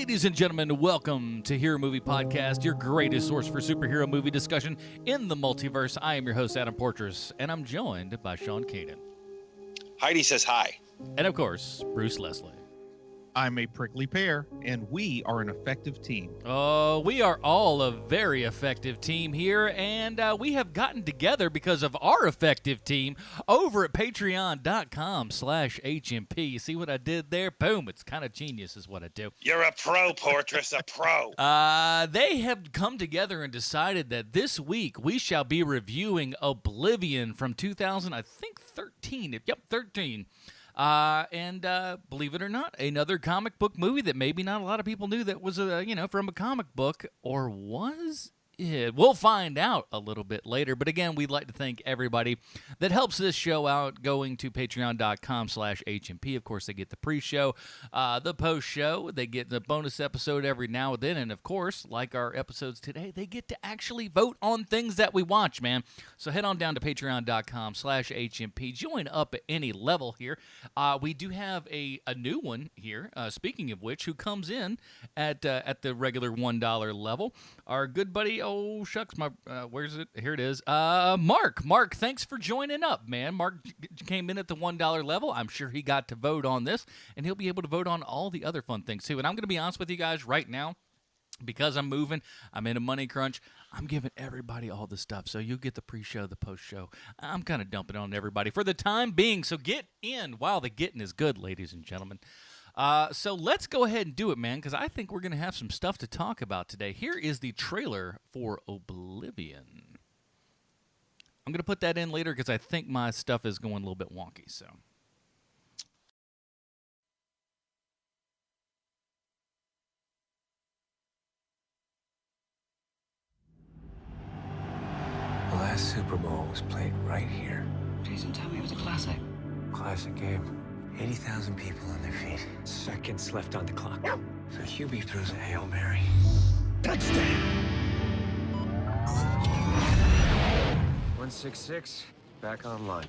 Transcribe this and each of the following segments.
Ladies and gentlemen, welcome to Hero Movie Podcast, your greatest source for superhero movie discussion in the multiverse. I am your host, Adam Portrais, and I'm joined by Sean Keenan. Heidi says hi. And of course, Bruce Leslie. I'm a prickly pear, and we are an effective team. Oh, we are all a very effective team here, and we have gotten together because of our effective team over at patreon.com/HMP. See what I did there? Boom, it's kind of genius is what I do. You're a pro, Portrais, a pro. They have come together and decided that this week we shall be reviewing Oblivion from 2013. Yep, 13. And believe it or not, another comic book movie that maybe not a lot of people knew that was, from a comic book, or was it? We'll find out a little bit later. But again, we'd like to thank everybody that helps this show out going to patreon.com/HMP. Of course, they get the pre-show, the post-show. They get the bonus episode every now and then. And of course, like our episodes today, they get to actually vote on things that we watch, man. So head on down to patreon.com/HMP. Join up at any level here. We do have a new one here, speaking of which, who comes in at the regular $1 level. Our good buddy, oh shucks, where's it? Here it is. Mark. Mark, thanks for joining up, man. Mark came in at the $1 level. I'm sure he got to vote on this, and he'll be able to vote on all the other fun things too. And I'm going to be honest with you guys right now, because I'm moving, I'm in a money crunch, I'm giving everybody all the stuff. So you get the pre-show, the post-show. I'm kind of dumping on everybody for the time being. So get in while the getting is good, ladies and gentlemen. So let's go ahead and do it, man, because I think we're going to have some stuff to talk about today. Here is the trailer for Oblivion. I'm going to put that in later because I think my stuff is going a little bit wonky, so. The last Super Bowl was played right here. Please don't tell me it was a classic. Classic game. 80,000 people on their feet. Seconds left on the clock. So Hubie throws a Hail Mary. Touchdown! 166, back online.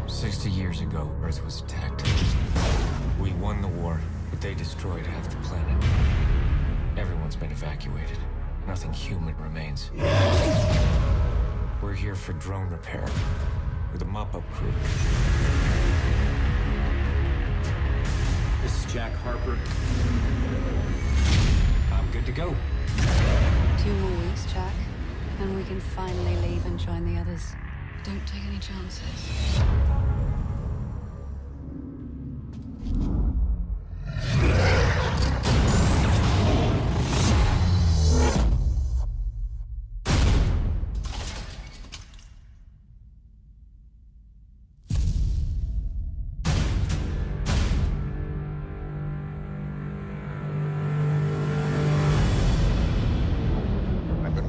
60 years ago, Earth was attacked. We won the war, but they destroyed half the planet. Everyone's been evacuated. Nothing human remains. We're here for drone repair. With a mop-up crew. This is Jack Harper. I'm good to go. 2 more weeks, Jack, and we can finally leave and join the others. Don't take any chances.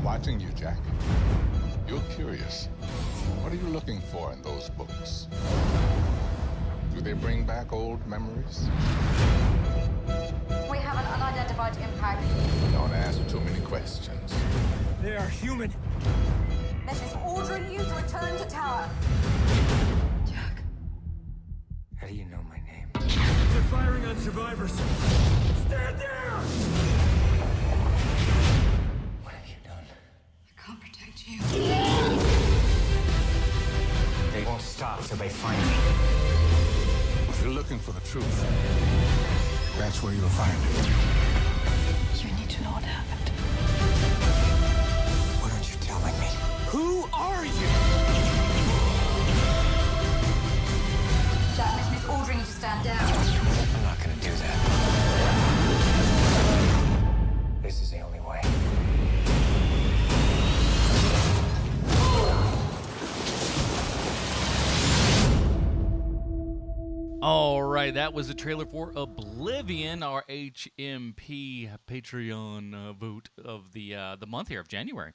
Watching you, Jack. You're curious. What are you looking for in those books? Do they bring back old memories? We have an unidentified impact. Don't ask too many questions. They are human. This is ordering you to return to tower. Jack. How do you know my name? They're firing on survivors. Stand down! What have you done? I can't protect you. They won't stop till they find me. If you're looking for the truth, that's where you'll find it. You need to know what happened. What aren't you telling me? Who are you? That mission is ordering you to stand down. I'm not gonna do that. This is the only way. All right, that was the trailer for Oblivion, our HMP Patreon vote of the month here of January.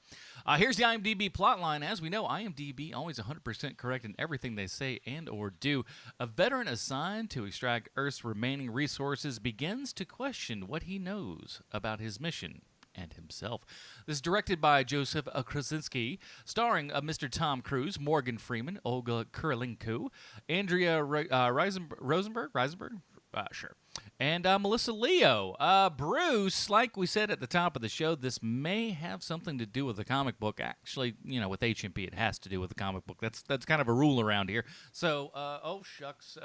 Here's the IMDb plotline. As we know, IMDb always 100% correct in everything they say and or do. A veteran assigned to extract Earth's remaining resources begins to question what he knows about his mission and himself. This is directed by Joseph Krasinski, starring Mr. Tom Cruise, Morgan Freeman, Olga Kurylenko, Andrea Rosenberg, sure, And Melissa Leo. Bruce, like we said at the top of the show, this may have something to do with the comic book. Actually, with HMP, it has to do with the comic book. That's kind of a rule around here. So, oh, shucks.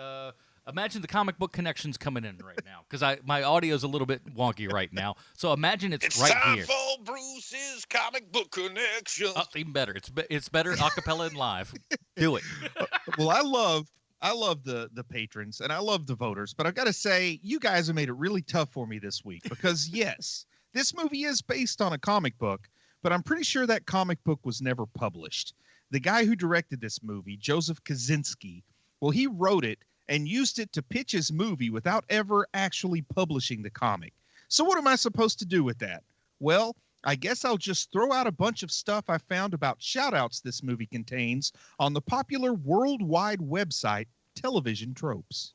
Imagine the comic book connections coming in right now, because my audio's a little bit wonky right now. So imagine it's right here. It's time for Bruce's comic book connection. Oh, even better. It's better a cappella and live. Do it. Well, I love the patrons and I love the voters, but I've got to say, you guys have made it really tough for me this week because yes, this movie is based on a comic book, but I'm pretty sure that comic book was never published. The guy who directed this movie, Joseph Kosinski, well, he wrote it and used it to pitch his movie without ever actually publishing the comic. So what am I supposed to do with that? Well, I guess I'll just throw out a bunch of stuff I found about shout-outs this movie contains on the popular worldwide website Television Tropes.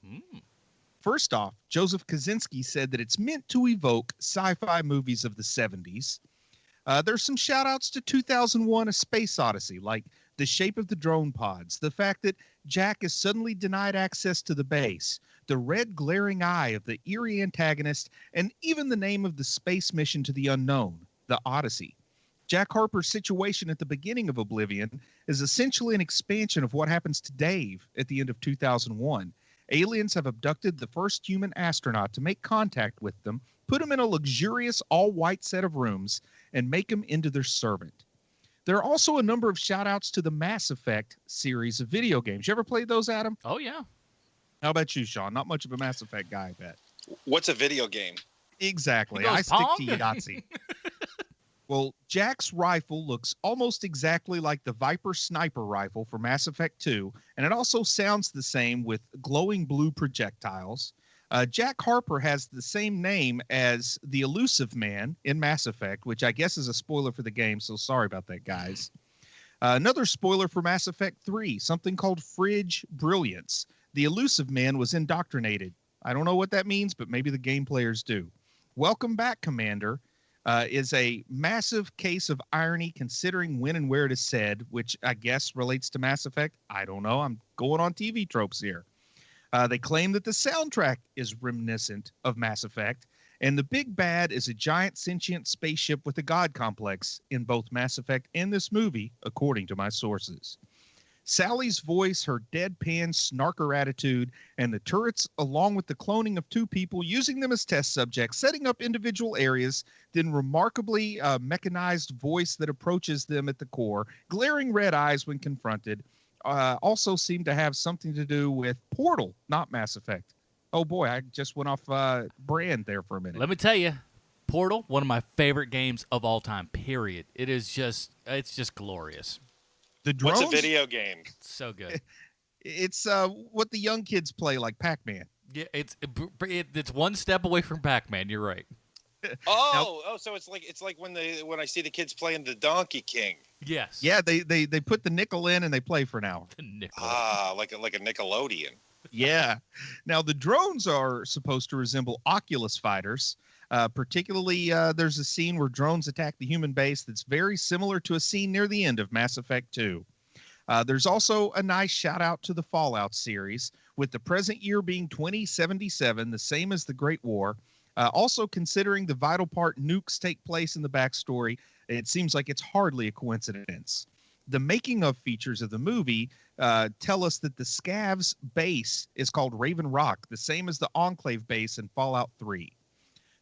First off, Joseph Kosinski said that it's meant to evoke sci-fi movies of the 70s. There's some shout-outs to 2001: A Space Odyssey, like the shape of the drone pods, the fact that Jack is suddenly denied access to the base, the red glaring eye of the eerie antagonist, and even the name of the space mission to the unknown, the Odyssey. Jack Harper's situation at the beginning of Oblivion is essentially an expansion of what happens to Dave at the end of 2001. Aliens have abducted the first human astronaut to make contact with them, put him in a luxurious all-white set of rooms, and make him into their servant. There are also a number of shout-outs to the Mass Effect series of video games. You ever played those, Adam? Oh, yeah. How about you, Sean? Not much of a Mass Effect guy, I bet. What's a video game? Exactly. He goes I stick Pong? to Yahtzee. Well, Jack's rifle looks almost exactly like the Viper sniper rifle for Mass Effect 2, and it also sounds the same with glowing blue projectiles. Jack Harper has the same name as the Elusive Man in Mass Effect, which I guess is a spoiler for the game, so sorry about that, guys. Another spoiler for Mass Effect 3, something called Fridge Brilliance. The Elusive Man was indoctrinated. I don't know what that means, but maybe the game players do. Welcome Back, Commander is a massive case of irony considering when and where it is said, which I guess relates to Mass Effect. I don't know. I'm going on TV tropes here. They claim that the soundtrack is reminiscent of Mass Effect, and the big bad is a giant sentient spaceship with a god complex in both Mass Effect and this movie, according to my sources. Sally's voice, her deadpan snarker attitude, and the turrets, along with the cloning of two people, using them as test subjects, setting up individual areas, then remarkably mechanized voice that approaches them at the core, glaring red eyes when confronted, also seem to have something to do with Portal, not Mass Effect. Oh boy, I just went off brand there for a minute. Let me tell you, Portal, one of my favorite games of all time, period. It's just glorious. The drones, What's a video game? So good. It's what the young kids play, like Pac-Man. Yeah, it's one step away from Pac-Man. You're right. So it's like when I see the kids playing the Donkey King. Yes. Yeah, they put the nickel in and they play for an hour. The nickel. Like a Nickelodeon. Yeah. Now the drones are supposed to resemble Oculus fighters. Particularly, there's a scene where drones attack the human base that's very similar to a scene near the end of Mass Effect 2. There's also a nice shout out to the Fallout series, with the present year being 2077, the same as the Great War. Also, considering the vital part nukes take place in the backstory, it seems like it's hardly a coincidence. The making of features of the movie tell us that the Scavs base is called Raven Rock, the same as the Enclave base in Fallout 3.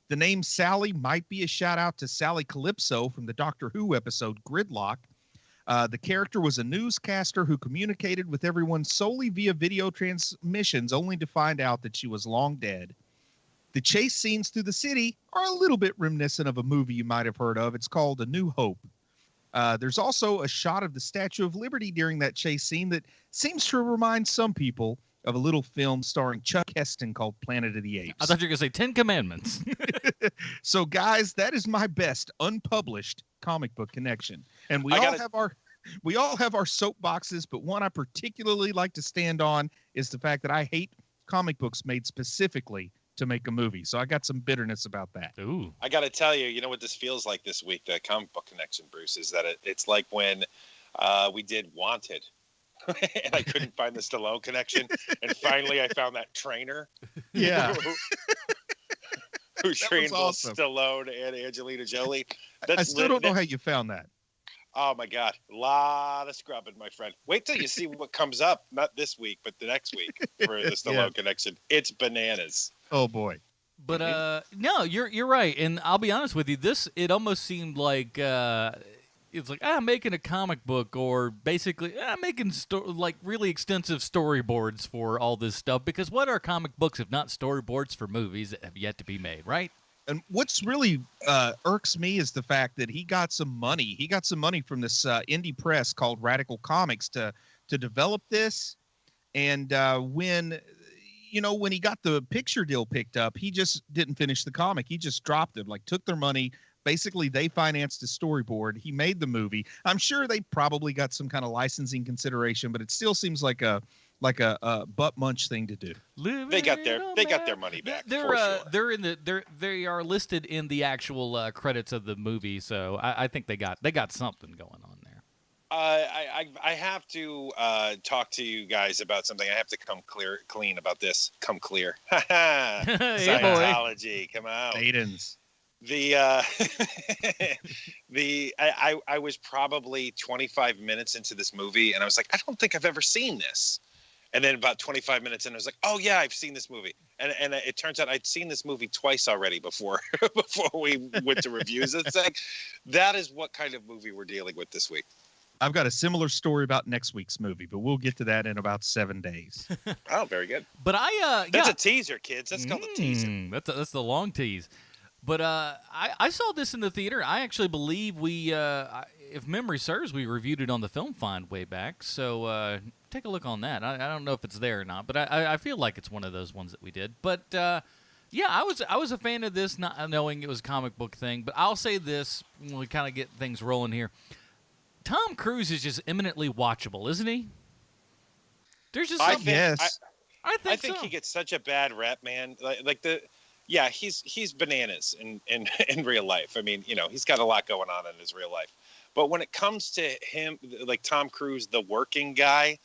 The name Sally might be a shout out to Sally Calypso from the Doctor Who episode Gridlock. The character was a newscaster who communicated with everyone solely via video transmissions, only to find out that she was long dead. The chase scenes through the city are a little bit reminiscent of a movie you might have heard of. It's called A New Hope. There's also a shot of the Statue of Liberty during that chase scene that seems to remind some people of a little film starring Chuck Heston called Planet of the Apes. I thought you were going to say 10 Commandments. So, guys, that is my best unpublished comic book connection. And we all have our soapboxes, but one I particularly like to stand on is the fact that I hate comic books made specifically to make a movie. So I got some bitterness about that. Ooh. I got to tell you, you know what this feels like this week, the comic book connection, Bruce, is that it's like when we did Wanted. And I couldn't find the Stallone connection. And finally I found that trainer. Yeah. who trained both awesome. Stallone and Angelina Jolie. I still don't know how you found that. Oh my God, a lot of scrubbing, my friend. Wait till you see what comes up, not this week, but the next week for the Stallone connection. It's bananas. Oh boy. But no, you're right, and I'll be honest with you. It almost seemed like it's like I'm making a comic book, or basically I'm making like really extensive storyboards for all this stuff. Because what are comic books if not storyboards for movies that have yet to be made, right? And what's really irks me is the fact that he got some money. He got some money from this indie press called Radical Comics to develop this. And when he got the picture deal picked up, he just didn't finish the comic. He just dropped it, like took their money. Basically, they financed the storyboard. He made the movie. I'm sure they probably got some kind of licensing consideration, but it still seems like a butt munch thing to do. They got their money back. They are listed in the actual credits of the movie, so I think they got something going on there. I have to talk to you guys about something. I have to come clean about this. Come clear. Scientology, come out. Aidens. I was probably 25 minutes into this movie, and I was like, I don't think I've ever seen this. And then about 25 minutes in, I was like, oh yeah, I've seen this movie. And it turns out I'd seen this movie twice already before we went to reviews. It's like, that is what kind of movie we're dealing with this week. I've got a similar story about next week's movie, but we'll get to that in about 7 days. Oh, very good. But that's a teaser, kids. That's called a teaser. That's the long tease. But I saw this in the theater. I actually believe if memory serves, we reviewed it on the Film Find way back. So take a look on that. I don't know if it's there or not, but I feel like it's one of those ones that we did. But yeah, I was a fan of this, not knowing it was a comic book thing. But I'll say this when we kind of get things rolling here. Tom Cruise is just eminently watchable, isn't he? There's just something. I think he gets such a bad rep, man. Yeah, he's bananas in real life. I mean, he's got a lot going on in his real life. But when it comes to him, like Tom Cruise, the working guy,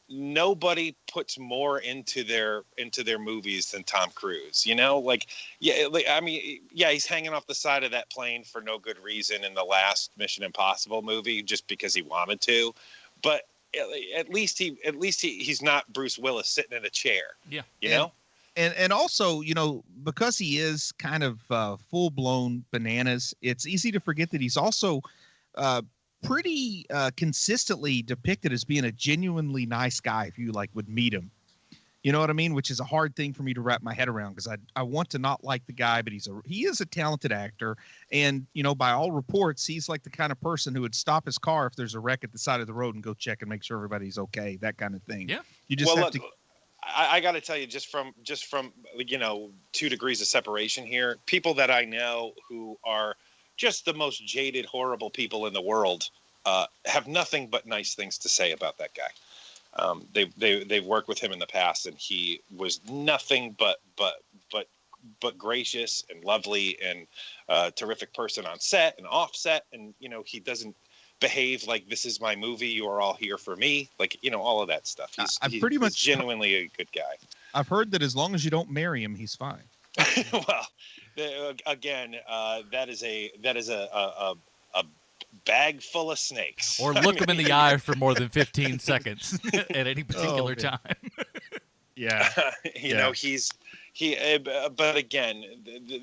nobody puts more into their movies than Tom Cruise. He's hanging off the side of that plane for no good reason in the last Mission Impossible movie just because he wanted to. But at least he's not Bruce Willis sitting in a chair. Yeah. You know? And also, because he is kind of full-blown bananas, it's easy to forget that he's also pretty consistently depicted as being a genuinely nice guy if you would meet him. You know what I mean? Which is a hard thing for me to wrap my head around because I want to not like the guy, but he is a talented actor. And, by all reports, he's like the kind of person who would stop his car if there's a wreck at the side of the road and go check and make sure everybody's okay, that kind of thing. Yeah. You just have to... I got to tell you, just from 2 degrees of separation here, people that I know who are just the most jaded, horrible people in the world have nothing but nice things to say about that guy. They've worked with him in the past, and he was nothing but gracious and lovely and a terrific person on set and off set, and he doesn't behave like this is my movie, you are all here for me, all of that stuff. He's genuinely a good guy. I've heard that as long as you don't marry him, he's fine. Well, again, that is a bag full of snakes. Or look him in the eye for more than 15 seconds at any particular time. Yeah. But again,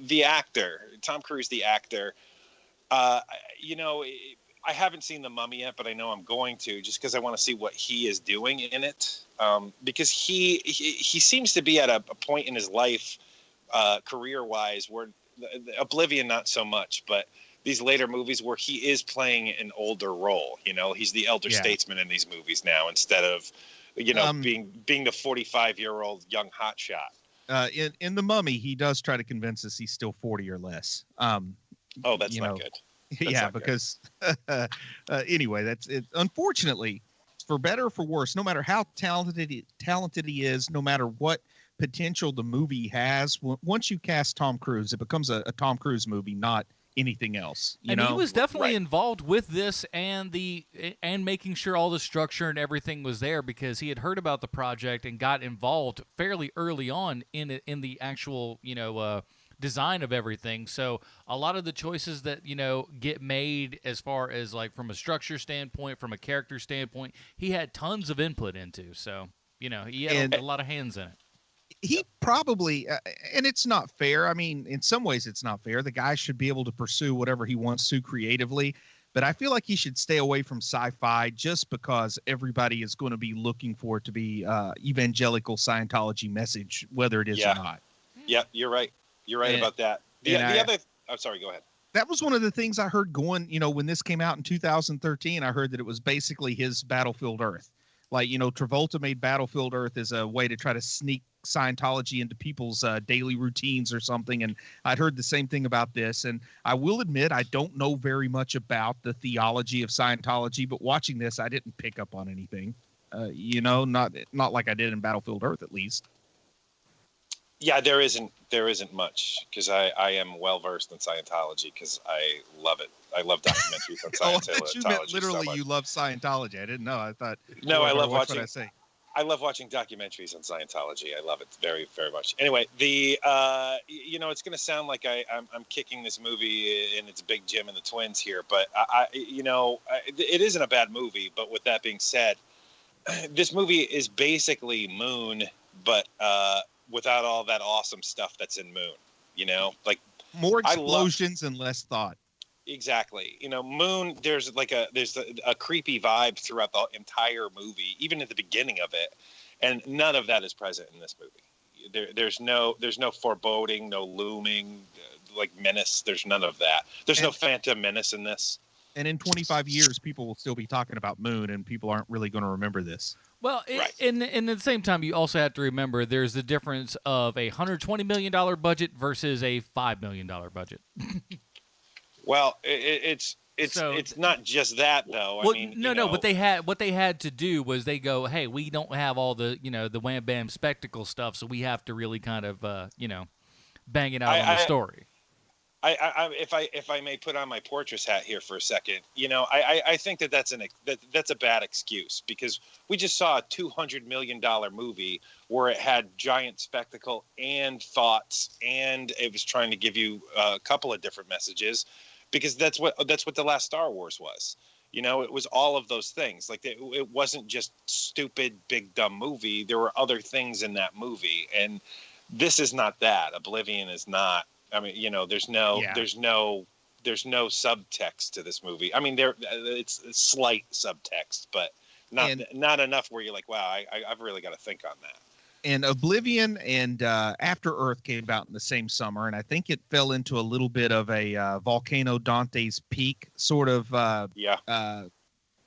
the actor, Tom Cruise, the actor, I haven't seen The Mummy yet, but I know I'm going to, just because I want to see what he is doing in it. Because he seems to be at a point in his life, career-wise, where Oblivion not so much, but these later movies where he is playing an older role. He's the elder statesman in these movies now instead of being the 45-year-old young hotshot. In The Mummy, he does try to convince us he's still 40 or less. That's not good. Because anyway, that's it. Unfortunately, for better or for worse, no matter how talented he is, no matter what potential the movie has, once you cast Tom Cruise, it becomes a Tom Cruise movie, not anything else. He was definitely involved with this and making sure all the structure and everything was there, because he had heard about the project and got involved fairly early on in the actual design of everything. So a lot of the choices that, get made as far as like from a structure standpoint, from a character standpoint, he had tons of input into. So, he had a lot of hands in it. He probably, and it's not fair. I mean, in some ways it's not fair. The guy should be able to pursue whatever he wants to creatively, but I feel like he should stay away from sci-fi just because everybody is going to be looking for it to be evangelical Scientology message, whether it is or not. Yeah, you're right. You're right about that. I'm sorry, go ahead. That was one of the things I heard going, when this came out in 2013, I heard that it was basically his Battlefield Earth. Like, Travolta made Battlefield Earth as a way to try to sneak Scientology into people's daily routines or something. And I'd heard the same thing about this. And I will admit, I don't know very much about the theology of Scientology, but watching this, I didn't pick up on anything, not like I did in Battlefield Earth, at least. Yeah, there isn't much because I am well versed in Scientology because I love it. I love documentaries on Scientology. You meant literally you love Scientology. I didn't know. I thought. No, I love watching. What I say. I love watching documentaries on Scientology. I love it very, very much. Anyway, it's going to sound like I'm kicking this movie in its big Jim and the Twins here, but it isn't a bad movie. But with that being said, this movie is basically Moon, but without all that awesome stuff that's in Moon. Like more explosions and less thought. Exactly. Moon, there's a creepy vibe throughout the entire movie, even at the beginning of it. And none of that is present in this movie. There's no foreboding, no looming, menace. There's none of that. There's no Phantom Menace in this. And in 25 years, people will still be talking about Moon, and people aren't really going to remember this. Well, right. And at the same time, you also have to remember there's the difference of a $120 million budget versus a $5 million budget. Well, it's not just that though. Well, I mean, no. What they had to do was they go, hey, we don't have all the the wham bam spectacle stuff, so we have to really kind of bang it out on the story. If I may put on my Portrais hat here for a second, I think that's a bad excuse because we just saw a $200 million movie where it had giant spectacle and thoughts, and it was trying to give you a couple of different messages, because that's what the last Star Wars was. It was all of those things. Like it wasn't just stupid big dumb movie. There were other things in that movie, and this is not that. Oblivion is not. I mean, there's no subtext to this movie. I mean, it's slight subtext, but not enough where you're like, wow, I've really got to think on that. And Oblivion and After Earth came out in the same summer, and I think it fell into a little bit of a Volcano Dante's Peak sort of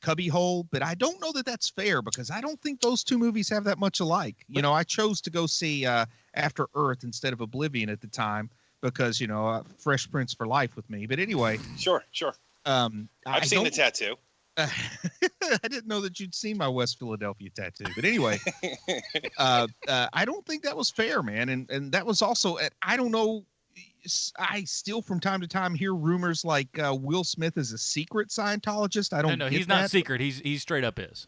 cubby hole. But I don't know that that's fair because I don't think those two movies have that much alike. I chose to go see After Earth instead of Oblivion at the time, because Fresh Prince for life with me. But anyway, sure. I've seen the tattoo. I didn't know that you'd seen my West Philadelphia tattoo. But anyway, I don't think that was fair, man. And that was also, I don't know. I still from time to time hear rumors like Will Smith is a secret Scientologist. I don't. No, he's not secret. He's straight up is.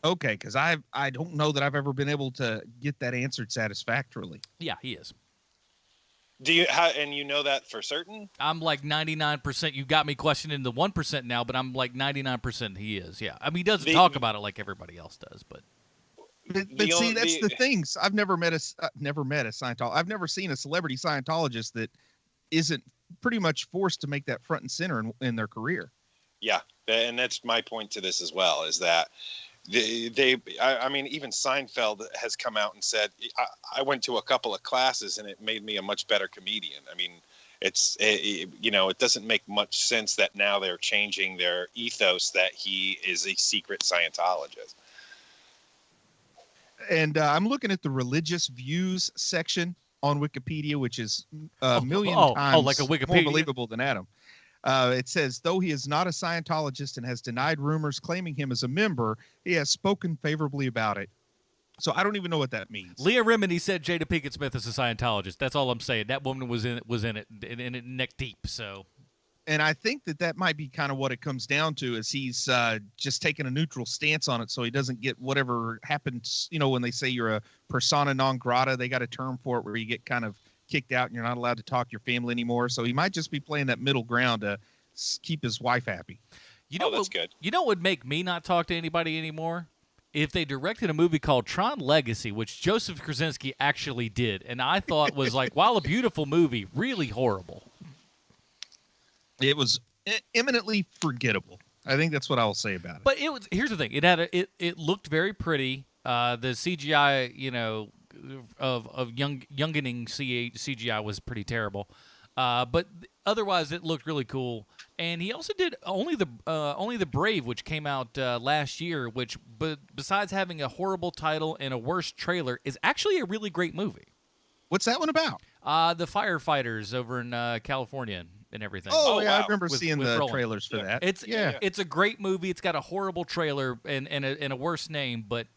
Okay, because I don't know that I've ever been able to get that answered satisfactorily. Yeah, he is. Do you and you know that for certain? I'm like 99%. You got me questioning the 1% now, but I'm like 99% he is. Yeah, I mean he doesn't talk about it like everybody else does, but see, that's the things. I've never met a Scientologist. I've never seen a celebrity Scientologist that isn't pretty much forced to make that front and center in their career. Yeah, and that's my point to this as well. Is that I mean, even Seinfeld has come out and said, I went to a couple of classes and it made me a much better comedian. I mean, it doesn't make much sense that now they're changing their ethos that he is a secret Scientologist. And I'm looking at the religious views section on Wikipedia, which is a million times like a Wikipedia? more believable than Adam. It says, though he is not a Scientologist and has denied rumors claiming him as a member, he has spoken favorably about it. So I don't even know what that means. Leah Remini said Jada Pinkett Smith is a Scientologist. That's all I'm saying. That woman was in it neck deep. So, and I think that might be kind of what it comes down to, is he's just taking a neutral stance on it, so he doesn't get whatever happens. When they say you're a persona non grata, they got a term for it where you get kind of kicked out and you're not allowed to talk to your family anymore. So he might just be playing that middle ground to keep his wife happy. You know that's good. You know what would make me not talk to anybody anymore? If they directed a movie called Tron Legacy, which Joseph Krasinski actually did, and I thought was like, while a beautiful movie, really horrible. It was eminently forgettable. I think that's what I will say about it. But here's the thing: it looked very pretty. The CGI, of youngening CGI was pretty terrible. But otherwise, it looked really cool. And he also did Only the Brave, which came out last year, which, besides having a horrible title and a worse trailer, is actually a really great movie. What's that one about? The firefighters over in California and everything. Oh, yeah, wow. I remember seeing the Roland. trailers for that. It's a great movie. It's got a horrible trailer and a worse name, but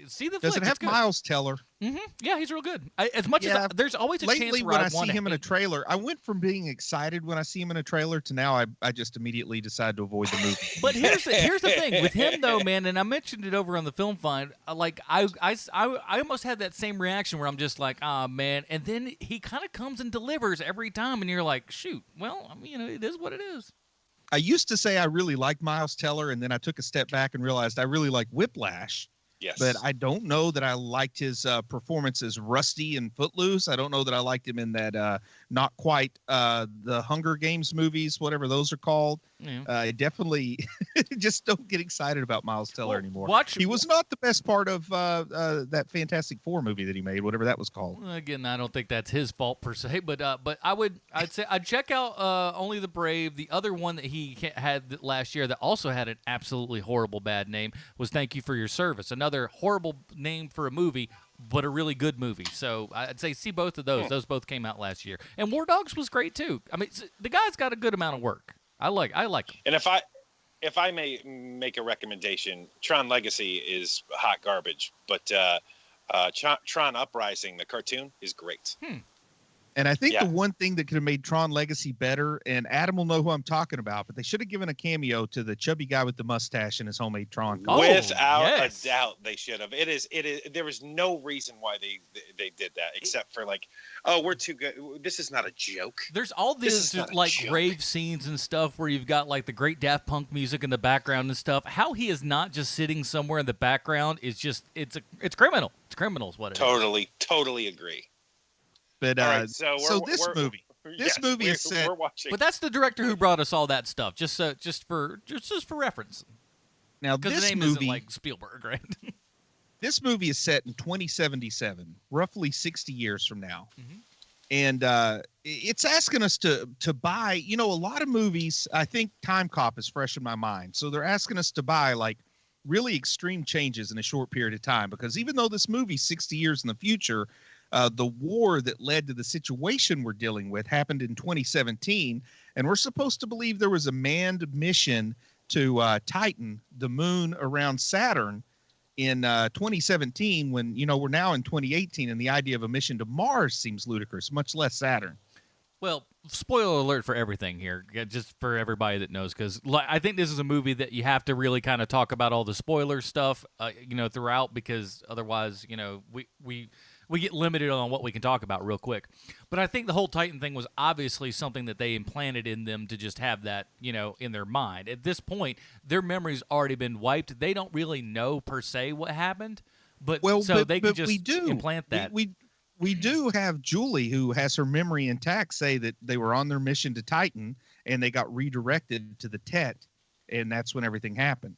see the flick. Does it have It's good. Miles Teller? Mm-hmm. Yeah, he's real good. As much as there's always a chance Lately, where when I want see to him in a hate. trailer, I went from being excited when I see him in a trailer to now I just immediately decide to avoid the movie. But here's the thing with him though, man, and I mentioned it over on the Film Find. Like I almost had that same reaction where I'm just like, ah, man, and then he kind of comes and delivers every time, and you're like, shoot, well, I mean, it is what it is. I used to say I really liked Miles Teller, and then I took a step back and realized I really like Whiplash. Yes. But I don't know that I liked his performance as Rusty in Footloose. I don't know that I liked him in that not quite the Hunger Games movies, whatever those are called. Yeah. I definitely just don't get excited about Miles Teller anymore. He was not the best part of that Fantastic Four movie that he made, whatever that was called. Again, I don't think that's his fault per se, but I'd say I'd check out Only the Brave. The other one that he had last year that also had an absolutely horrible bad name was Thank You for Your Service. Another horrible name for a movie, but a really good movie. So I'd say see both of those. Those both came out last year. And War Dogs was great too. I mean, the guy's got a good amount of work. I like him. And if I may make a recommendation, Tron Legacy is hot garbage, but Tron Uprising, the cartoon, is great. And I think the one thing that could have made Tron Legacy better, and Adam will know who I'm talking about, but they should have given a cameo to the chubby guy with the mustache and his homemade Tron. Without a doubt, they should have. It is. There was no reason why they did that, except for like, oh, we're too good. This is not a joke. There's all these like rave scenes and stuff where you've got like the great Daft Punk music in the background and stuff. How he is not just sitting somewhere in the background is just it's criminal. It's criminal is what it is. Totally agree. But right, this movie is set. We're watching. But that's the director who brought us all that stuff. Just for reference. Now because this the name movie, isn't like Spielberg, right? This movie is set in 2077, roughly 60 years from now, and it's asking us to buy. You know, a lot of movies. I think Time Cop is fresh in my mind, so they're asking us to buy like really extreme changes in a short period of time. Because even though this movie's 60 years in the future. The war that led to the situation we're dealing with happened in 2017, and we're supposed to believe there was a manned mission to Titan, the moon around Saturn, in 2017 when, we're now in 2018, and the idea of a mission to Mars seems ludicrous, much less Saturn. Well, spoiler alert for everything here, just for everybody that knows, because I think this is a movie that you have to really kind of talk about all the spoiler stuff, throughout, because otherwise, we get limited on what we can talk about real quick. But I think the whole Titan thing was obviously something that they implanted in them to just have that, in their mind. At this point, their memory's already been wiped. They don't really know per se what happened, but they can just implant that. We do have Julie, who has her memory intact, say that they were on their mission to Titan and they got redirected to the Tet, and that's when everything happened.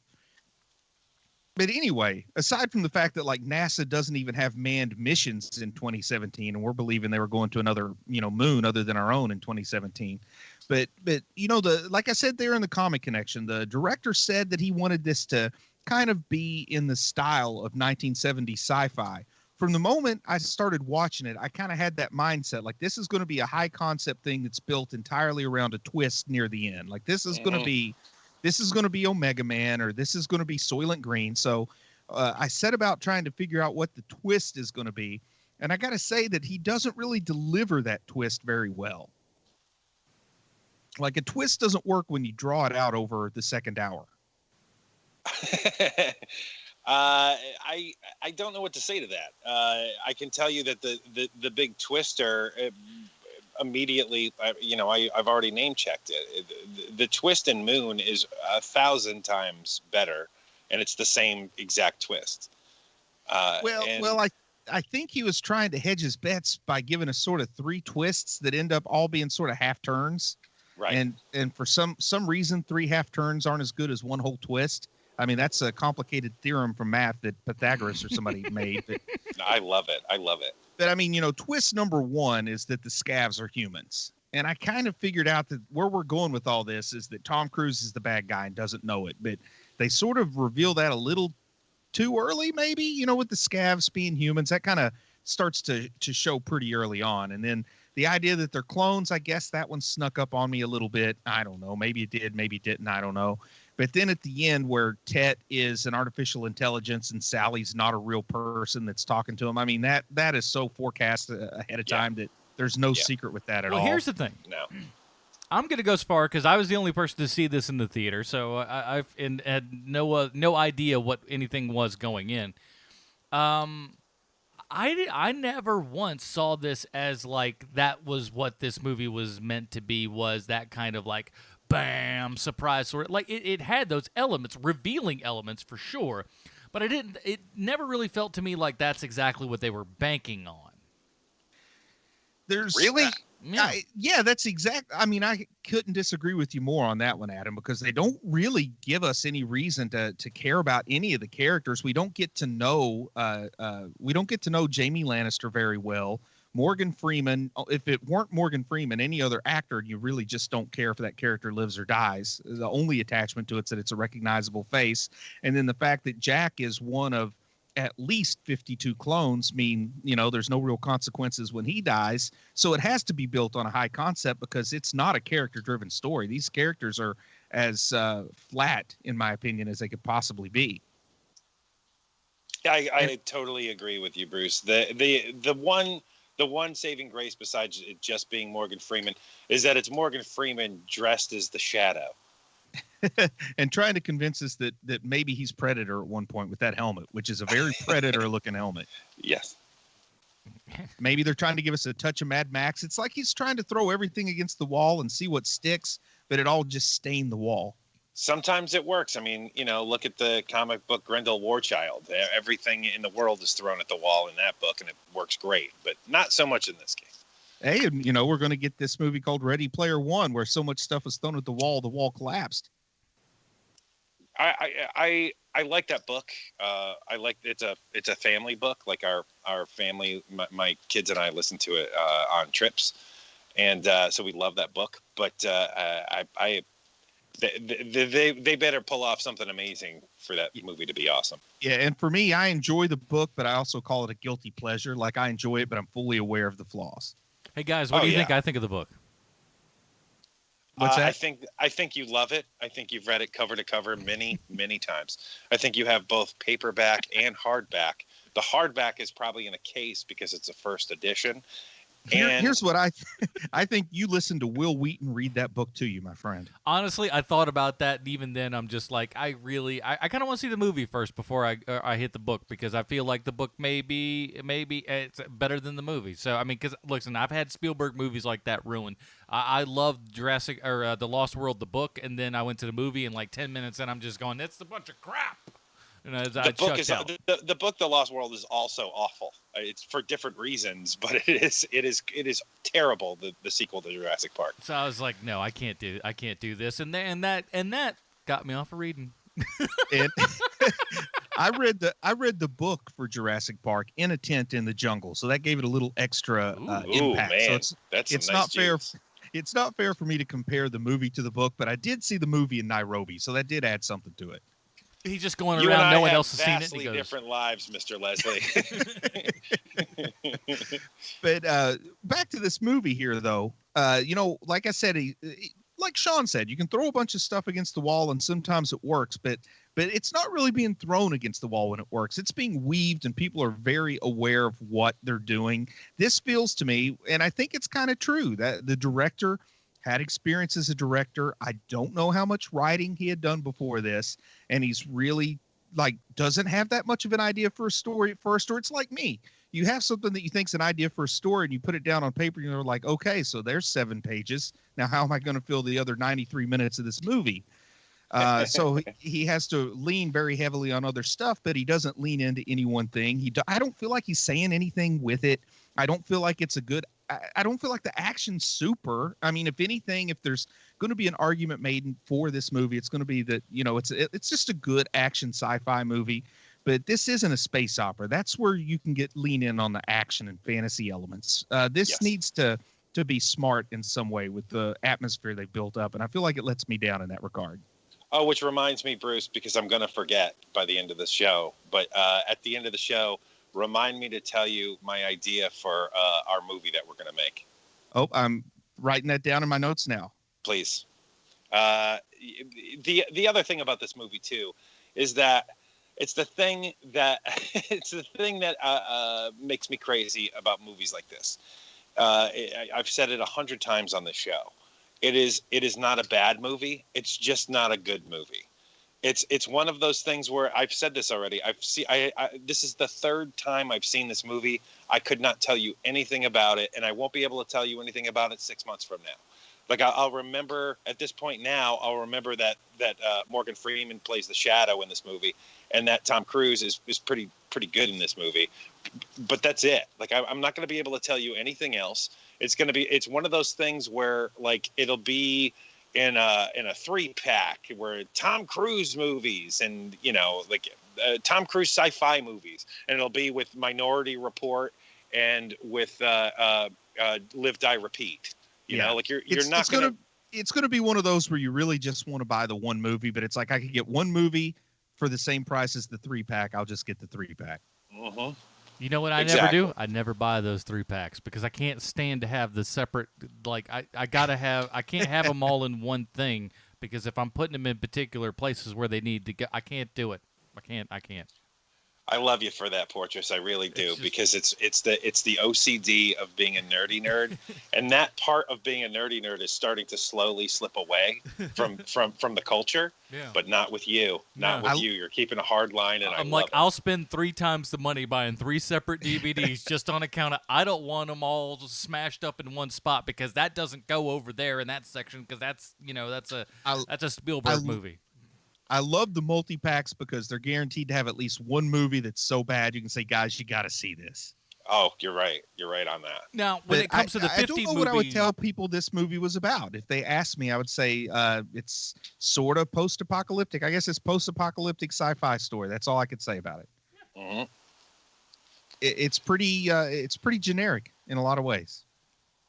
But anyway, aside from the fact that like NASA doesn't even have manned missions in 2017, and we're believing they were going to another, moon other than our own in 2017. But like I said there in the Comic Connection, the director said that he wanted this to kind of be in the style of 1970s sci-fi. From the moment I started watching it, I kind of had that mindset, like this is going to be a high concept thing that's built entirely around a twist near the end. Like this is going to be Omega Man, or this is going to be Soylent Green. So I set about trying to figure out what the twist is going to be. And I got to say that he doesn't really deliver that twist very well. Like a twist doesn't work when you draw it out over the second hour. I don't know what to say to that. I can tell you that the big twister immediately, I've already name checked it. The twist in Moon is 1,000 times better, and it's the same exact twist. I think he was trying to hedge his bets by giving us sort of 3 twists that end up all being sort of half turns. Right. And for some reason, 3 half turns aren't as good as 1 whole twist. I mean, that's a complicated theorem from math that Pythagoras or somebody made. But, I love it. But I mean, twist number 1 is that the scavs are humans. And I kind of figured out that where we're going with all this is that Tom Cruise is the bad guy and doesn't know it. But they sort of reveal that a little too early, maybe, with the scavs being humans. That kind of starts to show pretty early on. And then the idea that they're clones, I guess that one snuck up on me a little bit. I don't know. Maybe it did, maybe it didn't. I don't know. But then at the end where Tet is an artificial intelligence and Sally's not a real person that's talking to him, I mean, that is so forecast ahead of time that there's no secret with that at all. Well, here's the thing. No. I'm going to go as far because I was the only person to see this in the theater, so I had no idea what anything was going in. I never once saw this as like that was what this movie was meant to be, was that kind of like bam surprise sort of like it had those elements, revealing elements for sure, but it never really felt to me like that's exactly what they were banking on. There's really that's exact. I mean, I couldn't disagree with you more on that one, Adam, because they don't really give us any reason to care about any of the characters. We don't get to know Jamie Lannister very well. Morgan Freeman, if it weren't Morgan Freeman, any other actor, you really just don't care if that character lives or dies. The only attachment to it's that it's a recognizable face. And then the fact that Jack is one of at least 52 clones mean, there's no real consequences when he dies. So it has to be built on a high concept because it's not a character-driven story. These characters are as flat, in my opinion, as they could possibly be. I totally agree with you, Bruce. The one saving grace besides it just being Morgan Freeman is that it's Morgan Freeman dressed as the Shadow. And trying to convince us that maybe he's Predator at one point with that helmet, which is a very Predator-looking helmet. Yes. Maybe they're trying to give us a touch of Mad Max. It's like he's trying to throw everything against the wall and see what sticks, but it all just stained the wall. Sometimes it works. I mean, look at the comic book Grendel Warchild. Everything in the world is thrown at the wall in that book, and it works great, but not so much in this case. Hey, we're going to get this movie called Ready Player One, where so much stuff was thrown at the wall collapsed. I like that book. I like it's a family book. Like our family, my kids and I listen to it on trips, and so we love that book. But they better pull off something amazing for that movie to be awesome. Yeah, and for me, I enjoy the book, but I also call it a guilty pleasure. Like I enjoy it, but I'm fully aware of the flaws. Hey guys, what do you think I think of the book? What's that? I think you love it. I think you've read it cover to cover many, many times. I think you have both paperback and hardback. The hardback is probably in a case because it's a first edition. Here's what I think you listen to Will Wheaton read that book to you, my friend. Honestly, I thought about that, and even then, I'm just like, I kind of want to see the movie first before I hit the book, because I feel like the book maybe it's better than the movie. So I mean, because listen, I've had Spielberg movies like that ruined. I love Jurassic or The Lost World, the book, and then I went to the movie, and like 10 minutes in, I'm just going, it's a bunch of crap. The book The Lost World is also awful. It's for different reasons, but it is terrible. The sequel to Jurassic Park. So I was like, no, I can't do this, and that got me off of reading. And I read the book for Jurassic Park in a tent in the jungle, so that gave it a little extra impact. Man, so it's nice not fair. It's not fair for me to compare the movie to the book, but I did see the movie in Nairobi, so that did add something to it. He's just going around. No one else has seen it. Vastly different lives, Mr. Leslie. But back to this movie here, though. Like I said, like Sean said, you can throw a bunch of stuff against the wall, and sometimes it works. But it's not really being thrown against the wall when it works. It's being weaved, and people are very aware of what they're doing. This feels to me, and I think it's kind of true, that the director had experience as a director. I don't know how much writing he had done before this, and he's really like doesn't have that much of an idea for a story. It's like me. You have something that you think's an idea for a story, and you put it down on paper, and you're like, okay, so there's 7 pages. Now, how am I going to fill the other 93 minutes of this movie? So he has to lean very heavily on other stuff, but he doesn't lean into any one thing. I don't feel like he's saying anything with it. I don't feel like it's a good. I don't feel like the action's super. I mean, if anything, if there's going to be an argument made for this movie, it's going to be that, you know, it's just a good action sci-fi movie. But this isn't a space opera. That's where you can lean in on the action and fantasy elements. This needs to be smart in some way with the atmosphere they've built up, and I feel like it lets me down in that regard. Oh, which reminds me, Bruce, because I'm going to forget by the end of the show. But at the end of the show, remind me to tell you my idea for our movie that we're going to make. Oh, I'm writing that down in my notes now. Please. The other thing about this movie too is that it's the thing that makes me crazy about movies like this. I've said it 100 times on the show. It is not a bad movie. It's just not a good movie. It's one of those things where I've said this already. This is the 3rd time I've seen this movie. I could not tell you anything about it, and I won't be able to tell you anything about it 6 months from now. Like I'll remember at this point now. I'll remember that Morgan Freeman plays the Shadow in this movie, and that Tom Cruise is pretty good in this movie. But that's it. Like I'm not going to be able to tell you anything else. It's one of those things where like it'll be in a 3-pack where Tom Cruise movies and Tom Cruise sci-fi movies, and it'll be with Minority Report and with Live Die Repeat. You know, like you're not gonna. It's gonna be one of those where you really just want to buy the one movie, but it's like I could get one movie for the same price as the 3-pack. I'll just get the 3-pack. Mm-hmm. You know what I never do? I never buy those 3-packs because I can't stand to have the separate. Like I can't have them all in one thing because if I'm putting them in particular places where they need to go, I can't do it. I can't. I love you for that, Portrais. I really do, because it's the OCD of being a nerdy nerd, and that part of being a nerdy nerd is starting to slowly slip away from the culture. Yeah. But not with you. Not with you. You're keeping a hard line, and I'm like, I'll spend 3 times the money buying 3 separate DVDs just on account of I don't want them all smashed up in one spot because that doesn't go over there in that section because that's a Spielberg movie. I love the multi-packs because they're guaranteed to have at least one movie that's so bad you can say, guys, you got to see this. Oh, you're right. You're right on that. Now, when it comes to the 50 I don't know what I would tell people this movie was about. If they asked me, I would say it's sort of post-apocalyptic. I guess it's post-apocalyptic sci-fi story. That's all I could say about it. Mm-hmm. It's pretty generic in a lot of ways.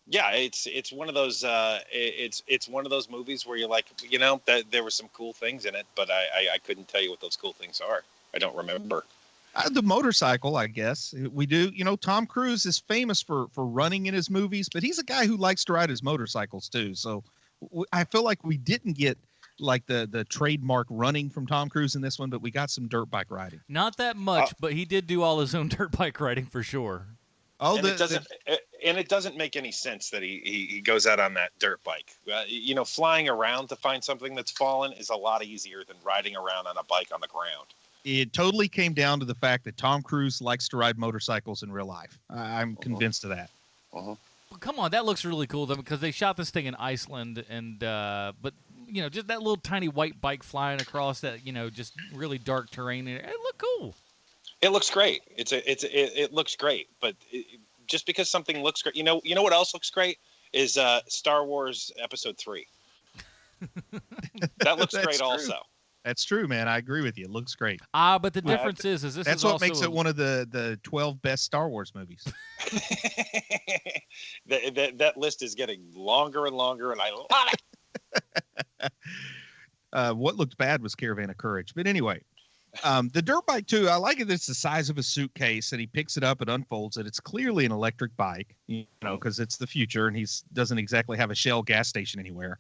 Yeah, it's one of those it's one of those movies where you're like, that there were some cool things in it, but I couldn't tell you what those cool things are. I don't remember. The motorcycle, I guess we do. Tom Cruise is famous for running in his movies, but he's a guy who likes to ride his motorcycles too. So I feel like we didn't get like the trademark running from Tom Cruise in this one, but we got some dirt bike riding. Not that much, but he did do all his own dirt bike riding for sure. Oh, and it doesn't make any sense that he goes out on that dirt bike. Flying around to find something that's fallen is a lot easier than riding around on a bike on the ground. It totally came down to the fact that Tom Cruise likes to ride motorcycles in real life. I'm convinced of that. Uh-huh. Well, come on, that looks really cool though because they shot this thing in Iceland, and but just that little tiny white bike flying across that just really dark terrain, it looked cool. It looks great. It looks great, but just because something looks great, you know what else looks great is Star Wars Episode 3. That looks great, true. Also. That's true, man. I agree with you. It looks great. But the difference is this that's is what also makes it one of the 12 best Star Wars movies. that list is getting longer and longer, and I love it. What looked bad was Caravan of Courage, but anyway. The dirt bike too, I like it. It's the size of a suitcase and he picks it up and unfolds it. It's clearly an electric bike, because it's the future and he doesn't exactly have a Shell gas station anywhere.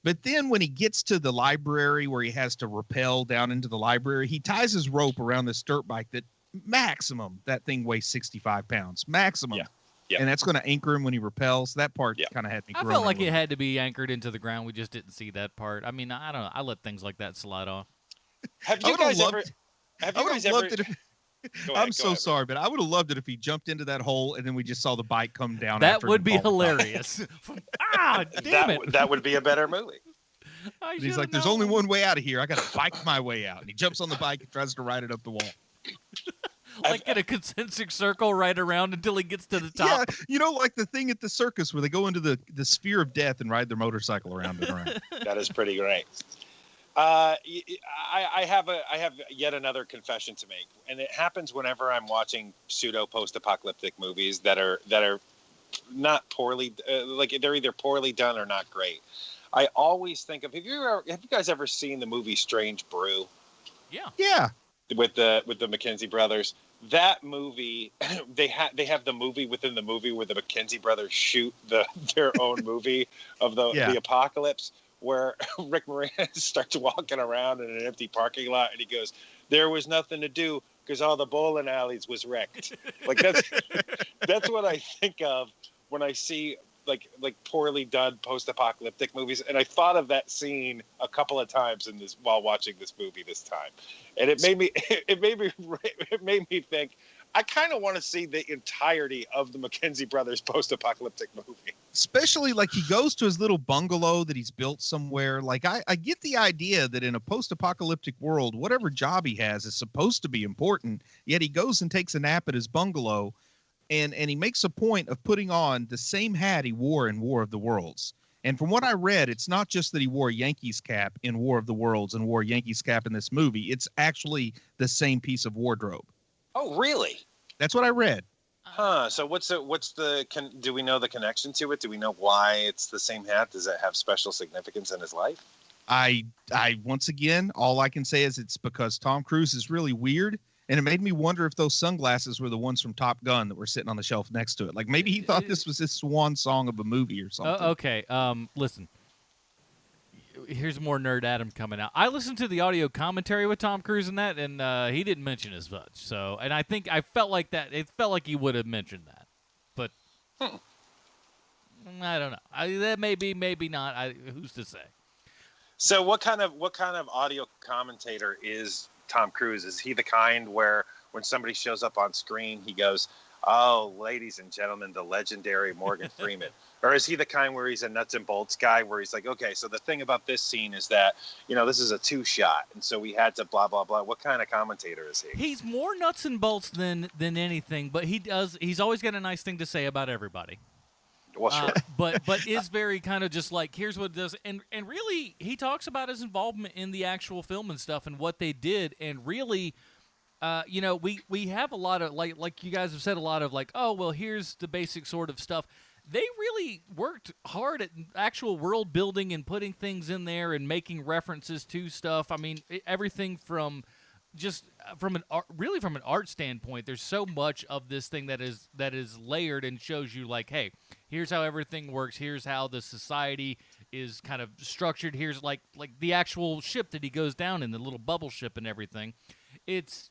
But then when he gets to the library where he has to rappel down into the library, he ties his rope around this dirt bike that maximum, that thing weighs 65 pounds, maximum. Yeah. And that's going to anchor him when he rappels. That part kind of had me. I felt like it had to be anchored into the ground. We just didn't see that part. I mean, I don't know. I let things like that slide off. Have you guys ever? Have I you would guys have ever? loved it if. Go ahead, I'm so sorry, but I would have loved it if he jumped into that hole and then we just saw the bike come down. That after would him be and fall apart. hilarious. Damn it. That would be a better movie. And he's like, "There's only one way out of here. I got to bike my way out." And he jumps on the bike and tries to ride it up the wall. Like in a concentric circle right around until he gets to the top. Yeah, like the thing at the circus where they go into the sphere of death and ride their motorcycle around and around. That is pretty great. I have yet another confession to make, and it happens whenever I'm watching pseudo post-apocalyptic movies that are not poorly, like they're either poorly done or not great. I always think of have you guys ever seen the movie Strange Brew? Yeah. With the McKenzie brothers. That movie, they have the movie within the movie where the McKenzie brothers shoot their own movie of the apocalypse, where Rick Moranis starts walking around in an empty parking lot and he goes, "There was nothing to do because all the bowling alleys was wrecked." Like that's what I think of when I see like poorly done post-apocalyptic movies. And I thought of that scene a couple of times while watching this movie this time. And it made me think, I kind of want to see the entirety of the McKenzie brothers post-apocalyptic movie. Especially like he goes to his little bungalow that he's built somewhere. Like I get the idea that in a post-apocalyptic world, whatever job he has is supposed to be important. Yet he goes and takes a nap at his bungalow, and he makes a point of putting on the same hat he wore in War of the Worlds. And from what I read, it's not just that he wore a Yankees cap in War of the Worlds and wore a Yankees cap in this movie. It's actually the same piece of wardrobe. Oh, really? That's what I read. Huh. So do we know the connection to it? Do we know why it's the same hat? Does it have special significance in his life? I once again, all I can say is it's because Tom Cruise is really weird. And it made me wonder if those sunglasses were the ones from Top Gun that were sitting on the shelf next to it. Like maybe he thought this was his swan song of a movie or something. Okay. Listen. Here's more Nerd Adam coming out. I listened to the audio commentary with Tom Cruise in that, and he didn't mention as much. So, and I think I felt like that. It felt like he would have mentioned that, but I don't know. That may be, maybe not. Who's to say? So, what kind of audio commentator is Tom Cruise? Is he the kind where when somebody shows up on screen, he goes, "Oh, ladies and gentlemen, the legendary Morgan Freeman"? Or is he the kind where he's a nuts and bolts guy where he's like, "Okay, so the thing about this scene is that, this is a 2-shot, and so we had to blah, blah, blah"? What kind of commentator is he? He's more nuts and bolts than anything, but he's always got a nice thing to say about everybody. Well, sure. But is very kind of just like, here's what it does. And really, he talks about his involvement in the actual film and stuff and what they did. And really, we have a lot of, like you guys have said, a lot of like, oh, well, here's the basic sort of stuff. They really worked hard at actual world building and putting things in there and making references to stuff. I mean, everything from just from an art standpoint, there's so much of this thing that is layered and shows you like, hey, here's how everything works. Here's how the society is kind of structured. Here's like the actual ship that he goes down in, the little bubble ship and everything. It's,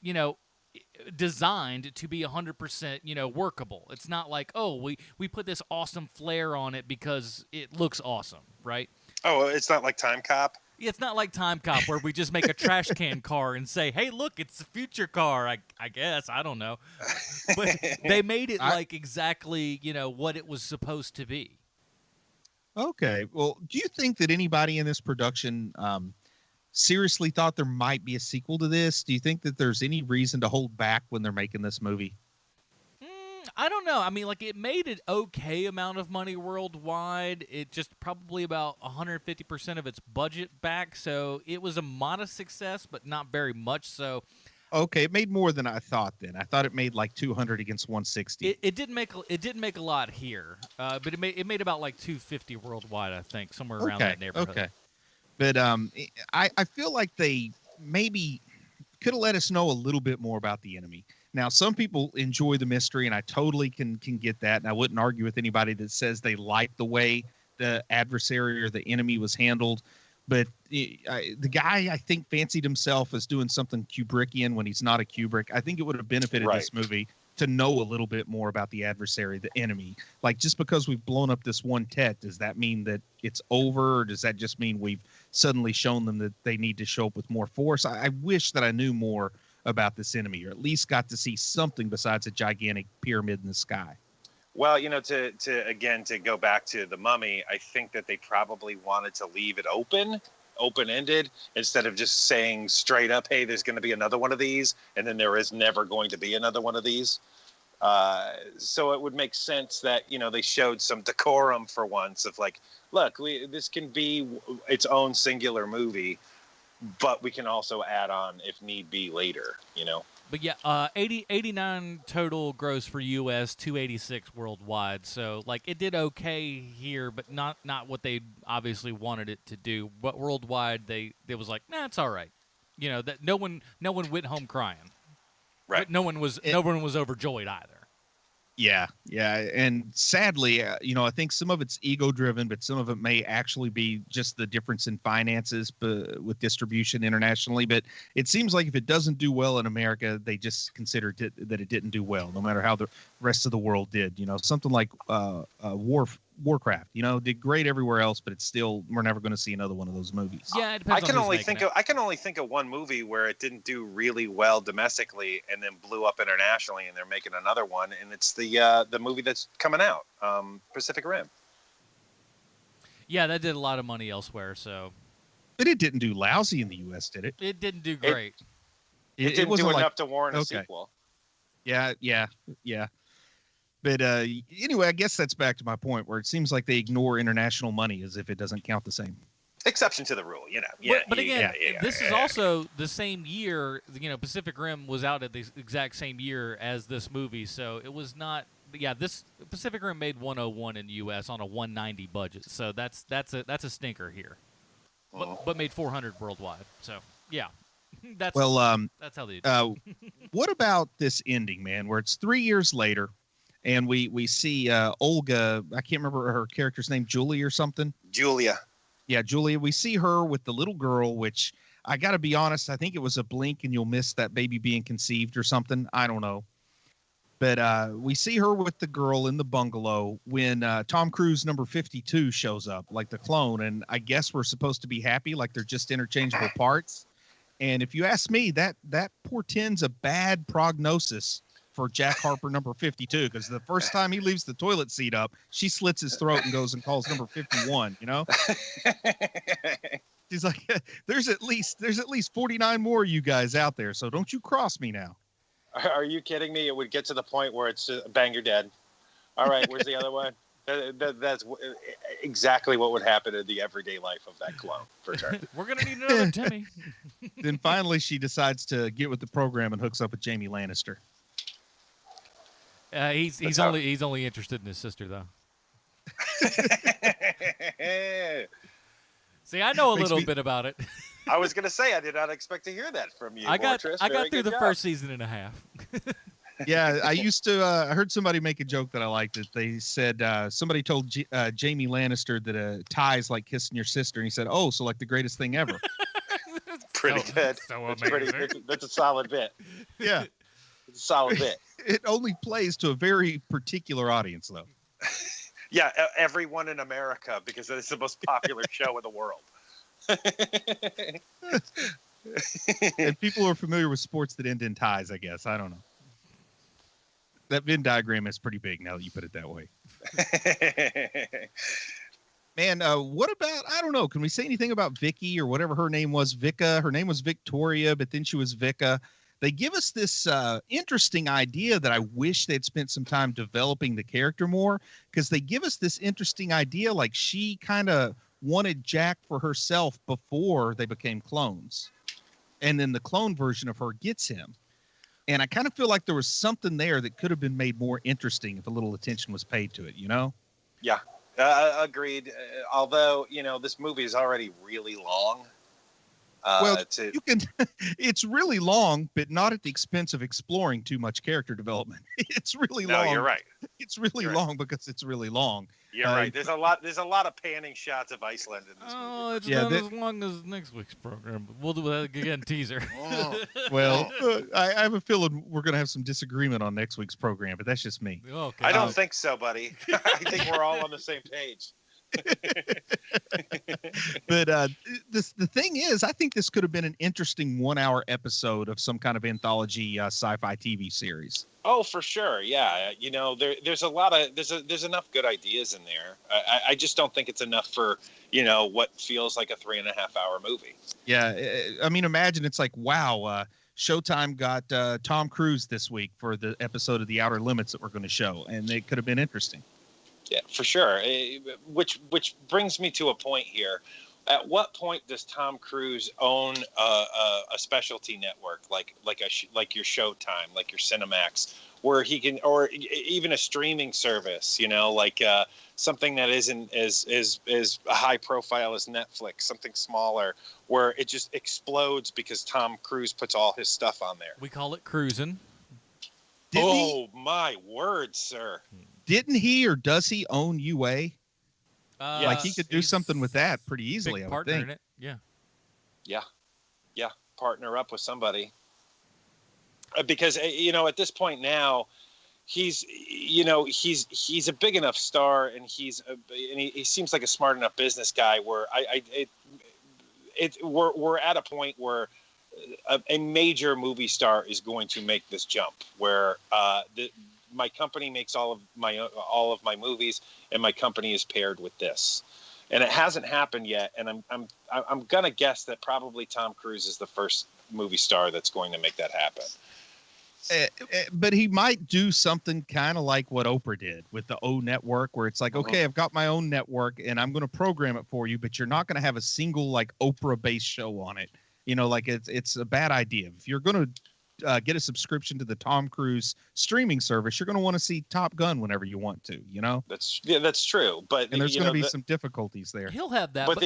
designed to be 100%, workable. It's not like, oh, we put this awesome flair on it because it looks awesome, right? Oh, it's not like Time Cop? It's not like Time Cop where we just make a trash can car and say, hey, look, it's a future car, I guess. I don't know. But they made it like exactly, what it was supposed to be. Okay. Well, do you think that anybody in this production seriously thought there might be a sequel to this? Do you think that there's any reason to hold back when they're making this movie? I don't know. I mean, like, it made an okay amount of money worldwide. It just probably about 150% of its budget back. So it was a modest success, but not very much so. Okay, it made more than I thought. Then I thought it made like 200 against 160. It didn't make a lot here, but it made about like 250 worldwide. I think somewhere around that neighborhood. Okay. But I feel like they maybe could have let us know a little bit more about the enemy. Now, some people enjoy the mystery, and I totally can get that. And I wouldn't argue with anybody that says they like the way the adversary or the enemy was handled. But the guy, I think, fancied himself as doing something Kubrickian when he's not a Kubrick. I think it would have benefited this movie to know a little bit more about the adversary, the enemy. Like, just because we've blown up this one Tet, does that mean that it's over? Or does that just mean we've suddenly shown them that they need to show up with more force? I wish that I knew more about this enemy, or at least got to see something besides a gigantic pyramid in the sky. Well, to go back to the Mummy, I think that they probably wanted to leave it open-ended, instead of just saying straight up, hey, there's going to be another one of these, and then there is never going to be another one of these. So it would make sense that, they showed some decorum for once of like, look, this can be its own singular movie, but we can also add on if need be later, But yeah, 89 total gross for U.S., 286 worldwide. So like it did okay here, but not what they obviously wanted it to do. But worldwide, it was like, nah, it's all right. That no one went home crying. Right. But no one was overjoyed either. Yeah, and sadly, I think some of it's ego-driven, but some of it may actually be just the difference in finances with distribution internationally. But it seems like if it doesn't do well in America, they just considered that it didn't do well, no matter how the rest of the world did. Something like Warcraft, did great everywhere else, but it's still, we're never going to see another one of those movies. Yeah, it depends. I can only think of one movie where it didn't do really well domestically and then blew up internationally, and they're making another one, and it's the movie that's coming out, Pacific Rim. Yeah, that did a lot of money elsewhere, so. But it didn't do lousy in the U.S., did it? It didn't do great. It didn't do enough to warrant a sequel. Yeah. But anyway, I guess that's back to my point where it seems like they ignore international money as if it doesn't count the same. Exception to the rule, But again, this is also the same year. Pacific Rim was out at the exact same year as this movie, so it was not. Yeah, this Pacific Rim made 101 in the U.S. on a 190 budget, so that's a stinker here. But made 400 worldwide. So yeah, that's how they do. What about this ending, man? Where it's 3 years later. And we see Olga, I can't remember her character's name, Julie or something. Julia. Yeah, Julia. We see her with the little girl, which I got to be honest, I think it was a blink and you'll miss that baby being conceived or something. I don't know. But we see her with the girl in the bungalow when Tom Cruise number 52 shows up, like the clone. And I guess we're supposed to be happy, like they're just interchangeable parts. And if you ask me, that portends a bad prognosis for Jack Harper number 52, because the first time he leaves the toilet seat up, she slits his throat and goes and calls number 51. She's like, there's at least 49 more of you guys out there, so don't you cross me now. Are you kidding me? It would get to the point where it's bang, you're dead. All right, where's the other one? That's exactly what would happen in the everyday life of that clone, for sure. We're gonna need another Timmy. Then finally, she decides to get with the program and hooks up with Jamie Lannister. He's only interested in his sister, though. See, I know a little bit about it. I was going to say, I did not expect to hear that from you. I got through the first season and a half. Yeah, I used to. I heard somebody make a joke that I liked. It. They said somebody told Jamie Lannister that a tie is like kissing your sister, and he said, "Oh, so like the greatest thing ever." Pretty good. So amazing. That's a solid bit. Yeah. It's a solid bit. It only plays to a very particular audience, though. Yeah, everyone in America, because it's the most popular show in the world. And people who are familiar with sports that end in ties, I guess. I don't know. That Venn diagram is pretty big now that you put it that way. Man, what about, I don't know, can we say anything about Vicky or whatever her name was? Vicka. Her name was Victoria, but then she was Vicka. They give us this interesting idea that I wish they'd spent some time developing the character more, because they give us this interesting idea like she kind of wanted Jack for herself before they became clones. And then the clone version of her gets him. And I kind of feel like there was something there that could have been made more interesting if a little attention was paid to it, Yeah, agreed. Although, this movie is already really long. You can. It's really long, but not at the expense of exploring too much character development. It's really long. No, you're right. It's really long because it's really long. You're right. There's a lot of panning shots of Iceland in this movie. Oh, it's not as long as next week's program. But we'll do that again. Teaser. Well, I have a feeling we're going to have some disagreement on next week's program, but that's just me. Okay. I don't think so, buddy. I think we're all on the same page. But the thing is, I think this could have been an interesting 1-hour episode of some kind of anthology sci-fi TV series. Oh, for sure. Yeah. You know, there's a lot of, there's enough good ideas in there. I just don't think it's enough for, you know, what feels like a 3.5-hour movie. Yeah. I mean, imagine it's like, wow, Showtime got Tom Cruise this week for the episode of The Outer Limits that we're going to show. And it could have been interesting. Yeah, for sure. Which brings me to a point here. At what point does Tom Cruise own a specialty network like your Showtime, like your Cinemax, where he can, or even a streaming service, you know, like something that isn't as high profile as Netflix, something smaller, where it just explodes because Tom Cruise puts all his stuff on there. We call it cruising. My word, sir. Didn't he or does he own UA? Like he could do He's something with that pretty easily, big I would partner think. in it. Yeah. Yeah. Partner up with somebody. Because, you know, at this point now, he's a big enough star, and he seems like a smart enough business guy where we're at a point where a major movie star is going to make this jump, where my company makes all of my movies, and my company is paired with this, and it hasn't happened yet. And I'm gonna guess that probably Tom Cruise is the first movie star that's going to make that happen. But he might do something kind of like what Oprah did with the O Network, where it's like, okay, I've got my own network and I'm going to program it for you, but you're not going to have a single like Oprah-based show on it. You know, like it's a bad idea. If you're going to get a subscription to the Tom Cruise streaming service, you're going to want to see Top Gun whenever you want to, you know? That's true. But there's going to be some difficulties there. He'll have that. But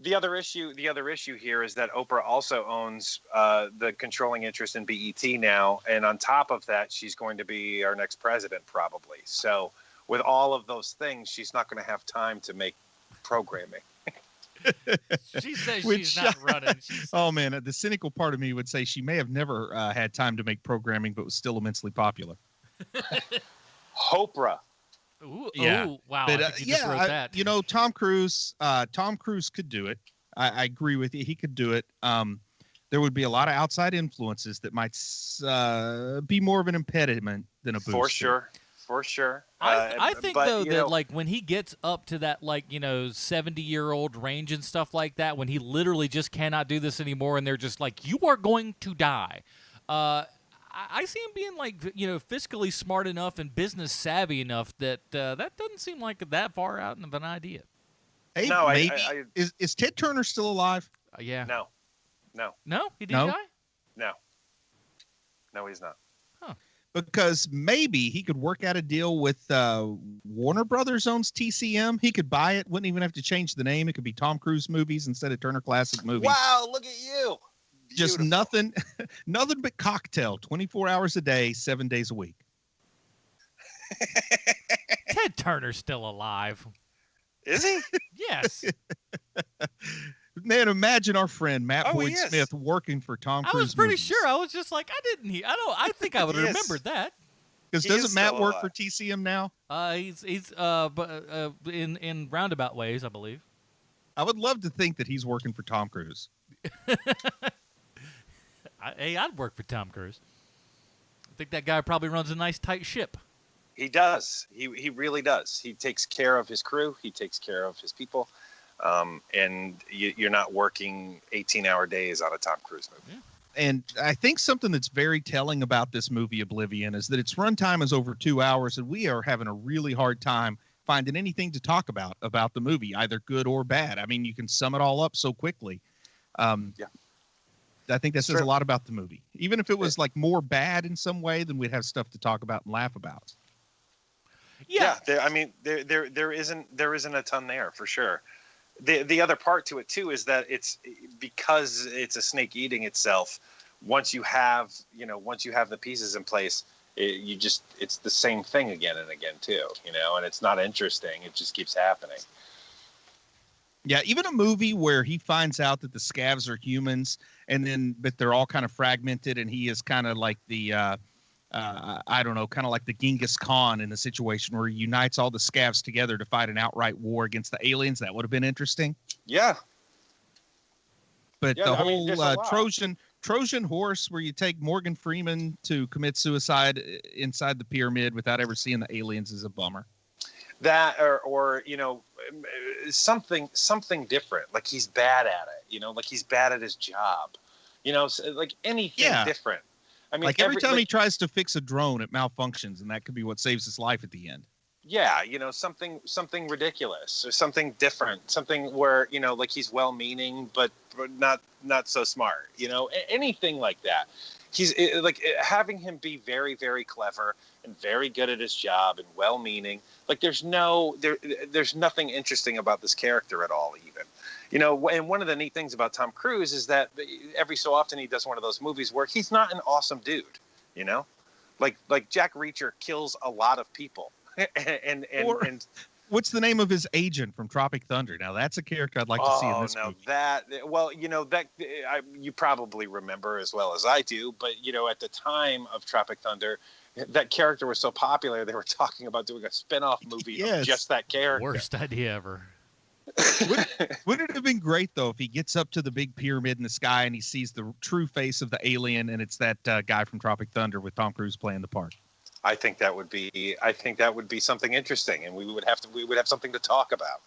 the other issue here is that Oprah also owns the controlling interest in BET now. And on top of that, she's going to be our next president probably. So with all of those things, she's not going to have time to make programming. She says she's not running. Oh man, the cynical part of me would say she may have never had time to make programming, but was still immensely popular. Oprah. Ooh, Yeah. Oh, wow. But I think you just wrote that. you know, Tom Cruise could do it. I agree with you. He could do it. There would be a lot of outside influences that might be more of an impediment than a boost. For sure. I think though that know, like when he gets up to that 70-year-old range and stuff like that, when he literally just cannot do this anymore, and they're just like, you are going to die. I see him being fiscally smart enough and business savvy enough that that doesn't seem like that far out of an idea. Hey, No, maybe is Ted Turner still alive? Yeah. No, He didn't die? no, he's not. Because maybe he could work out a deal with Warner Brothers owns TCM. He could buy it, wouldn't even have to change the name. It could be Tom Cruise Movies instead of Turner Classic Movies. Wow, look at you. Just Beautiful. nothing but cocktail, 24 hours a day, 7 days a week. Ted Turner's still alive. Is he? Yes. Man, imagine our friend Matt Oh, Boyd he is. Smith working for Tom Cruise. I was pretty movies. sure. I was just like, I think I would have Yes. remembered that. Because He doesn't is Matt still work alive. for TCM now? He's in roundabout ways, I believe. I would love to think that he's working for Tom Cruise. I'd work for Tom Cruise. I think that guy probably runs a nice tight ship. He does. He really does. He takes care of his crew. He takes care of his people. And you're not working 18-hour days on a Tom Cruise movie. Yeah. And I think something that's very telling about this movie, Oblivion, is that its runtime is over 2 hours, and we are having a really hard time finding anything to talk about the movie, either good or bad. I mean, you can sum it all up so quickly. Yeah. I think that says Sure. a lot about the movie. Even if it was like more bad in some way, then we'd have stuff to talk about and laugh about. Yeah. There isn't a ton there for sure. The other part to it too is that it's because it's a snake eating itself. Once you have the pieces in place, it's the same thing again and again too, and it's not interesting. It just keeps happening. Yeah, even a movie where he finds out that the scavs are humans, but they're all kind of fragmented, and he is kind of like the I don't know, kind of like the Genghis Khan in a situation where he unites all the scavs together to fight an outright war against the aliens. That would have been interesting. Yeah. But Yeah, the I mean, whole there's a lot. Trojan horse where you take Morgan Freeman to commit suicide inside the pyramid without ever seeing the aliens is a bummer. That or something different. Like he's bad at it. Like he's bad at his job. Like anything different. I mean, like every time he tries to fix a drone, it malfunctions, and that could be what saves his life at the end. Yeah, something ridiculous or something different, something where like he's well-meaning but not so smart. Anything like that. He's like having him be very, very clever and very good at his job and well-meaning. Like there's nothing interesting about this character at all, even. And one of the neat things about Tom Cruise is that every so often he does one of those movies where he's not an awesome dude. Like Jack Reacher kills a lot of people. and what's the name of his agent from Tropic Thunder? Now that's a character I'd like to see in this movie. You probably remember as well as I do, but at the time of Tropic Thunder, that character was so popular they were talking about doing a spin-off movie of just that character. Worst idea ever. Wouldn't it have been great though if he gets up to the big pyramid in the sky and he sees the true face of the alien and it's that guy from Tropic Thunder with Tom Cruise playing the part? I think that would be something interesting, and we would have something to talk about.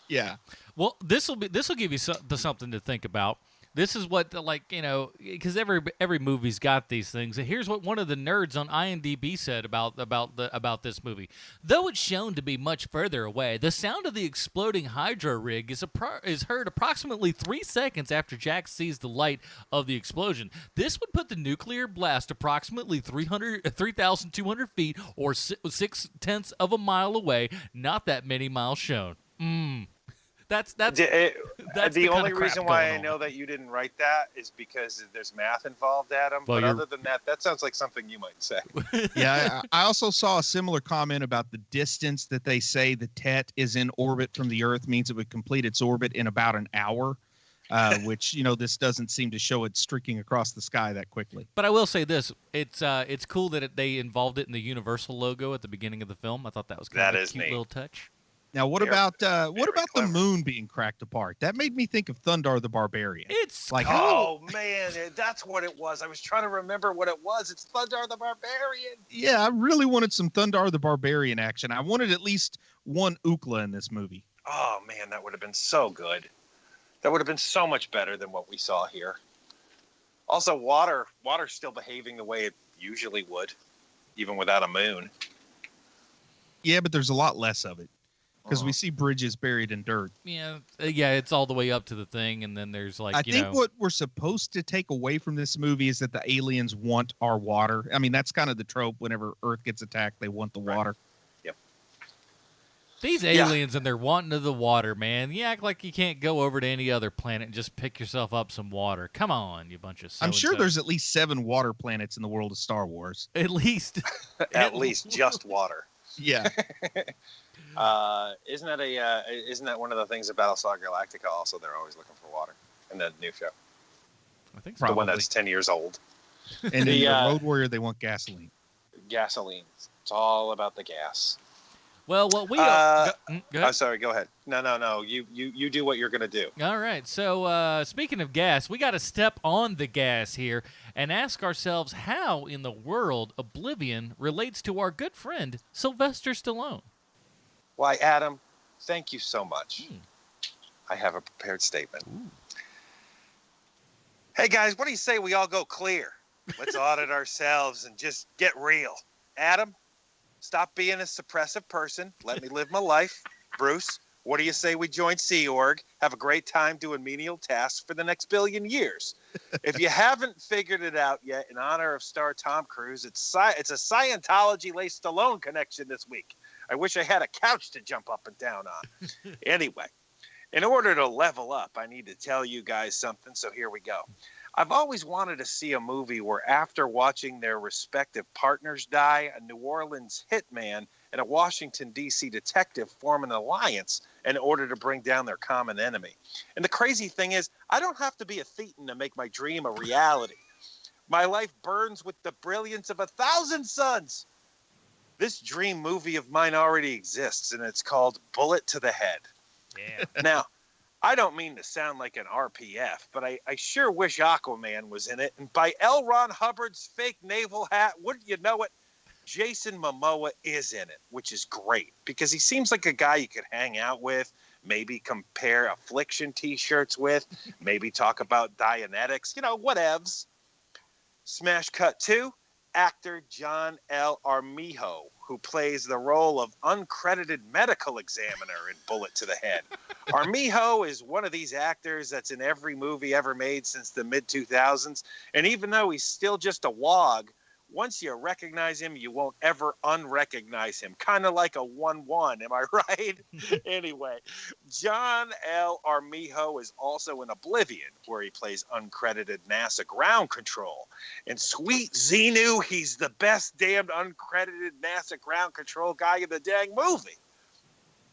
Yeah. Well, this will give you something to think about. This is what, because every movie's got these things. And here's what one of the nerds on IMDb said about this movie. Though it's shown to be much further away, the sound of the exploding hydro rig is heard approximately 3 seconds after Jack sees the light of the explosion. This would put the nuclear blast approximately 3,200 feet or 0.6 of a mile away. Not that many miles shown. That's the only reason why I know that you didn't write that is because there's math involved, Adam. Well, but other than that sounds like something you might say. Yeah, I also saw a similar comment about the distance that they say the Tet is in orbit from the Earth means it would complete its orbit in about an hour, which this doesn't seem to show it streaking across the sky that quickly. But I will say this: it's cool that they involved it in the Universal logo at the beginning of the film. I thought that was kind of a cute little touch. Now, what about the moon being cracked apart? That made me think of Thundar the Barbarian. It's like, oh man, that's what it was. I was trying to remember what it was. It's Thundar the Barbarian. Yeah, I really wanted some Thundar the Barbarian action. I wanted at least one Ookla in this movie. Oh man, that would have been so good. That would have been so much better than what we saw here. Also, water's still behaving the way it usually would, even without a moon. Yeah, but there's a lot less of it. Because we see bridges buried in dirt. Yeah, it's all the way up to the thing, and then there's I think what we're supposed to take away from this movie is that the aliens want our water. I mean, that's kind of the trope. Whenever Earth gets attacked, they want the water. Yep. These aliens and they're wanting to the water, man. You act like you can't go over to any other planet and just pick yourself up some water. Come on, you bunch of so-and-so. I'm sure there's at least 7 water planets in the world of Star Wars. At least. At least just water. Yeah. Isn't that one of the things of Battlestar Galactica? Also, they're always looking for water in the new show. I think so. The one that's 10 years old. And in the Road Warrior, they want gasoline. Gasoline. It's all about the gas. Well, what we go ahead. I'm sorry. Go ahead. No. You do what you're gonna do. All right. So speaking of gas, we got to step on the gas here and ask ourselves how in the world Oblivion relates to our good friend Sylvester Stallone. Why, Adam, thank you so much. I have a prepared statement. Ooh. Hey, guys, what do you say we all go clear? Let's audit ourselves and just get real. Adam, stop being a suppressive person. Let me live my life. Bruce, what do you say we join Sea Org, have a great time doing menial tasks for the next billion years? If you haven't figured it out yet, in honor of star Tom Cruise, it's a Scientology-laced Stallone connection this week. I wish I had a couch to jump up and down on. Anyway, in order to level up, I need to tell you guys something, so here we go. I've always wanted to see a movie where after watching their respective partners die, a New Orleans hitman and a Washington, D.C. detective form an alliance in order to bring down their common enemy. And the crazy thing is, I don't have to be a Thetan to make my dream a reality. My life burns with the brilliance of 1,000 suns. This dream movie of mine already exists, and it's called Bullet to the Head. Yeah. Now, I don't mean to sound like an RPF, but I sure wish Aquaman was in it. And by L. Ron Hubbard's fake naval hat, wouldn't you know it, Jason Momoa is in it, which is great because he seems like a guy you could hang out with, maybe compare Affliction T-shirts with, maybe talk about Dianetics, whatevs. Smash cut 2, actor John L. Armijo, who plays the role of uncredited medical examiner in Bullet to the Head. Armijo is one of these actors that's in every movie ever made since the mid-2000s, and even though he's still just a wog, once you recognize him, you won't ever unrecognize him. Kind of like a 1-1, am I right? Anyway, John L. Armijo is also in Oblivion, where he plays uncredited NASA ground control. And sweet Xenu, he's the best damned uncredited NASA ground control guy in the dang movie.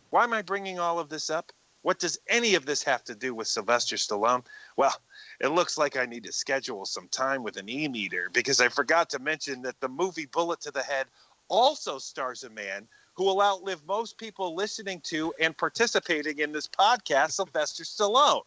Why am I bringing all of this up? What does any of this have to do with Sylvester Stallone? Well, it looks like I need to schedule some time with an e-meter because I forgot to mention that the movie Bullet to the Head also stars a man who will outlive most people listening to and participating in this podcast, Sylvester Stallone.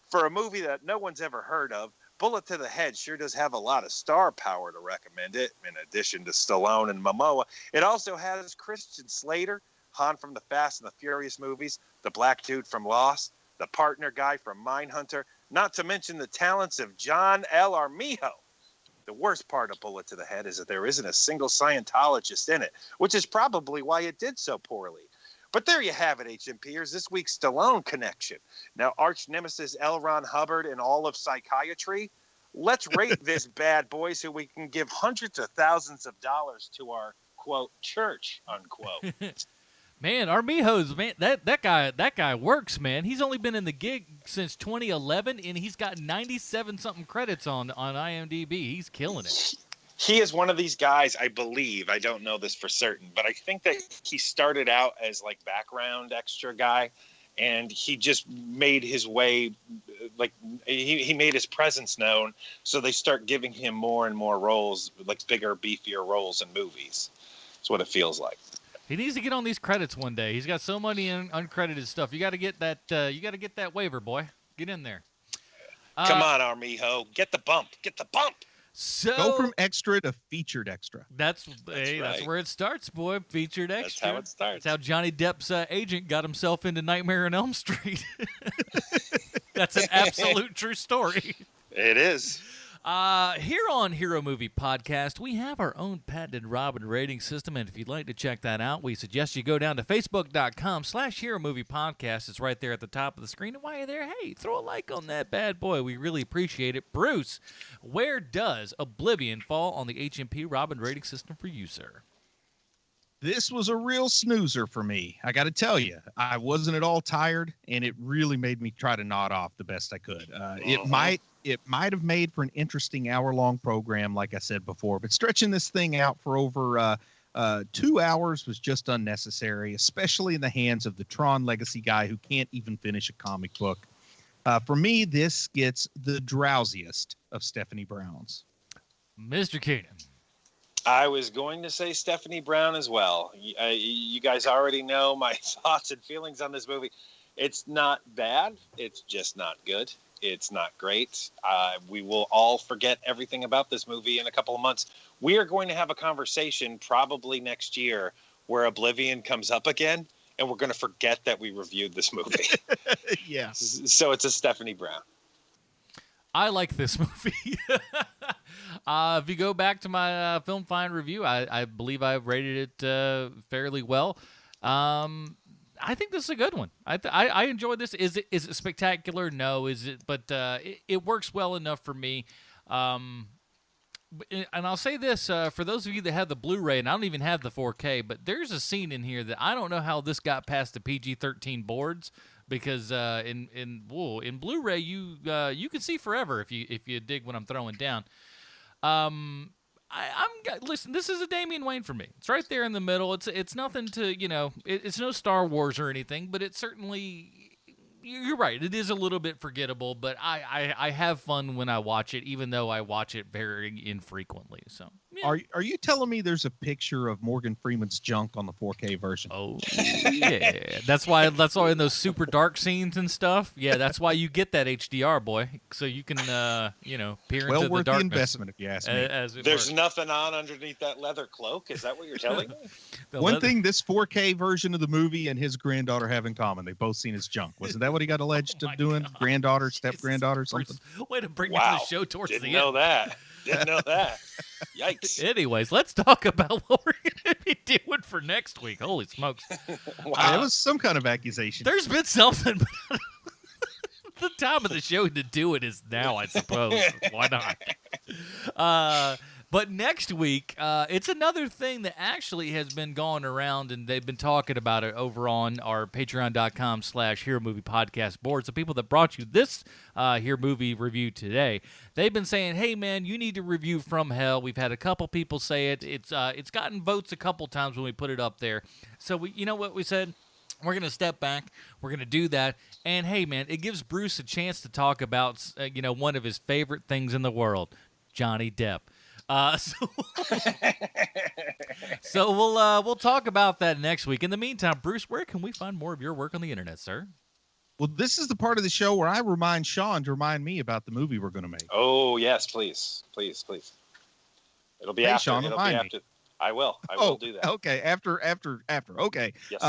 For a movie that no one's ever heard of, Bullet to the Head sure does have a lot of star power to recommend it. In addition to Stallone and Momoa, it also has Christian Slater, Han from the Fast and the Furious movies, the black dude from Lost, the partner guy from Mindhunter, not to mention the talents of John L. Armijo. The worst part of Bullet to the Head is that there isn't a single Scientologist in it, which is probably why it did so poorly. But there you have it, HMPers, this week's Stallone connection. Now, arch nemesis L. Ron Hubbard and all of psychiatry, let's rate this bad boy so we can give hundreds of thousands of dollars to our, quote, church, unquote. Man, Armijo's, man, that guy works, man. He's only been in the gig since 2011, and he's got 97-something credits on IMDb. He's killing it. He is one of these guys, I believe, I don't know this for certain, but I think that he started out as like background extra guy, and he just made his way, like he made his presence known, so they start giving him more and more roles, like bigger, beefier roles in movies. That's what it feels like. He needs to get on these credits one day. He's got so many uncredited stuff. You got to get that. You got to get that waiver, boy. Get in there. Come on, Armijo. Get the bump. Get the bump. So go from extra to featured extra. That's where it starts, boy. Featured extra. That's how it starts. That's how Johnny Depp's agent got himself into Nightmare on Elm Street. That's an absolute true story. It is. Here on Hero Movie Podcast, we have our own patented Robin rating system, and if you'd like to check that out, we suggest you go down to facebook.com/Hero Movie Podcast. It's right there at the top of the screen, and while you're there, hey, throw a like on that bad boy. We really appreciate it. Bruce, where does Oblivion fall on the HMP Robin rating system for you, sir? This was a real snoozer for me. I got to tell you, I wasn't at all tired, and it really made me try to nod off the best I could. It might have made for an interesting hour-long program, like I said before, but stretching this thing out for over 2 hours was just unnecessary, especially in the hands of the Tron Legacy guy who can't even finish a comic book. For me, this gets the drowsiest of Stephanie Brown's. Mr. Keenan. I was going to say Stephanie Brown as well. You guys already know my thoughts and feelings on this movie. It's not bad. It's just not good. It's not great. We will all forget everything about this movie in a couple of months. We are going to have a conversation probably next year where Oblivion comes up again, and we're going to forget that we reviewed this movie. Yeah. So it's a Stephanie Brown. I like this movie. If you go back to my Film Find review, I believe I rated it fairly well. I think this is a good one. I enjoyed this. Is it spectacular? No. Is it? But it works well enough for me. And I'll say this for those of you that have the Blu-ray, and I don't even have the 4K, but there's a scene in here that I don't know how this got past the PG-13 boards, because in Blu-ray you can see forever if you dig what I'm throwing down. Listen, this is a Damian Wayne for me. It's right there in the middle. It's nothing to, it's no Star Wars or anything, but it certainly, you're right. It is a little bit forgettable, but I have fun when I watch it, even though I watch it very infrequently. So, yeah. Are you telling me there's a picture of Morgan Freeman's junk on the 4K version? Oh, yeah. That's why in those super dark scenes and stuff. Yeah, that's why you get that HDR, boy, so you can peer into the darkness. The investment, if you ask me. There's nothing on underneath that leather cloak. Is that what you're telling me? One thing this 4K version of the movie and his granddaughter have in common: they both seen his junk. Wasn't that what he got alleged of doing? God. Granddaughter, step-granddaughter, something? Way to bring down the show towards Didn't the know end. that. Didn't know that. Yikes. Anyways, let's talk about what we're going to be doing for next week. Holy smokes. Wow. It was some kind of accusation. There's been something, but the time of the show to do it is now, I suppose. Why not? But next week, it's another thing that actually has been going around, and they've been talking about it over on our patreon.com/Hero Movie Podcast board. So people that brought you this Hero Movie review today, they've been saying, hey, man, you need to review From Hell. We've had a couple people say it. It's gotten votes a couple times when we put it up there. So you know what we said? We're going to step back. We're going to do that. And, hey, man, it gives Bruce a chance to talk about, one of his favorite things in the world, Johnny Depp. So we'll talk about that next week. In the meantime, Bruce, where can we find more of your work on the internet, sir? Well, this is the part of the show where I remind Sean to remind me about the movie we're going to make. Oh, yes, please. It'll be after. Sean, It'll be after. I will do that. Okay, after. Okay. Yes,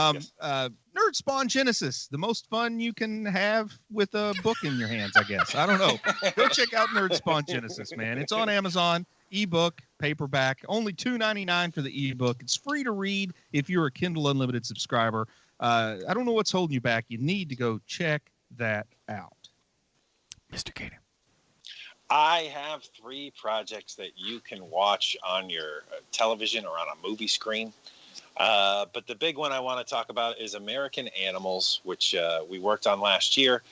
Nerdspawn Genesis, the most fun you can have with a book in your hands, I guess. I don't know. Go check out Nerdspawn Genesis, man. It's on Amazon, ebook, paperback, only $2.99 for the ebook. It's free to read if you're a Kindle Unlimited subscriber. I don't know what's holding you back. You need to go check that out. Mr. Keenan. I have 3 projects that you can watch on your television or on a movie screen. But the big one I want to talk about is American Animals, which we worked on last year.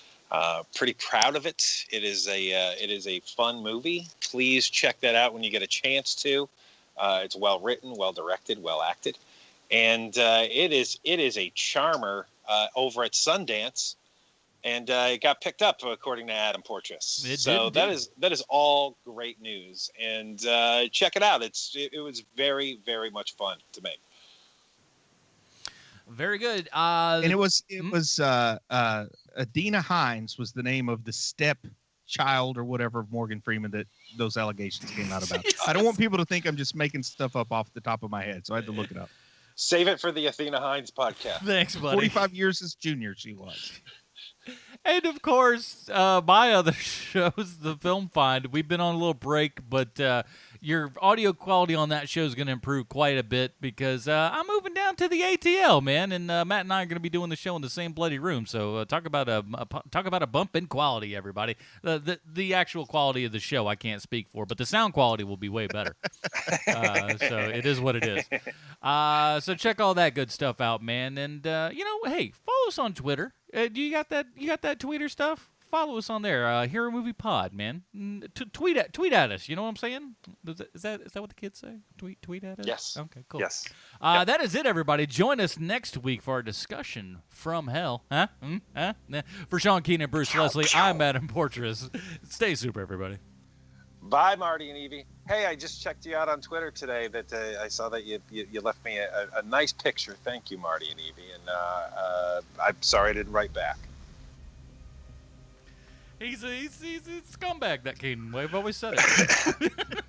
Pretty proud of it. It is a fun movie. Please check that out when you get a chance to. It's well written, well directed, well acted, and it is a charmer over at Sundance. And it got picked up, according to Adam Portrais. So that is all great news. And check it out. It was very, very much fun to make. Very good. And it was Adina Hines was the name of the stepchild or whatever of Morgan Freeman that those allegations came out about. I don't want people to think I'm just making stuff up off the top of my head, so I had to look it up. Save it for the Athena Hines podcast. Thanks, buddy. 45 years as junior she was. And, of course, my other shows, The Film Find. We've been on a little break, but your audio quality on that show is going to improve quite a bit because I'm moving down to the ATL, man, and Matt and I are going to be doing the show in the same bloody room. So talk about a bump in quality, everybody. The actual quality of the show I can't speak for, but the sound quality will be way better. So it is what it is. So check all that good stuff out, man. And, hey, follow us on Twitter. Do you got that? You got that Twitter stuff? Follow us on there. Hero Movie Pod, man. Tweet at us. You know what I'm saying? Is that what the kids say? Tweet at us. Yes. Okay. Cool. Yes. That is it, everybody. Join us next week for our discussion From Hell. Huh? For Sean Keenan, Bruce Leslie, I'm Adam Portrais. Stay super, everybody. Bye, Marty and Evie. Hey, I just checked you out on Twitter today. That I saw that you left me a nice picture. Thank you, Marty and Evie. And I'm sorry I didn't write back. He's a scumbag, that Keenan. We've always said it.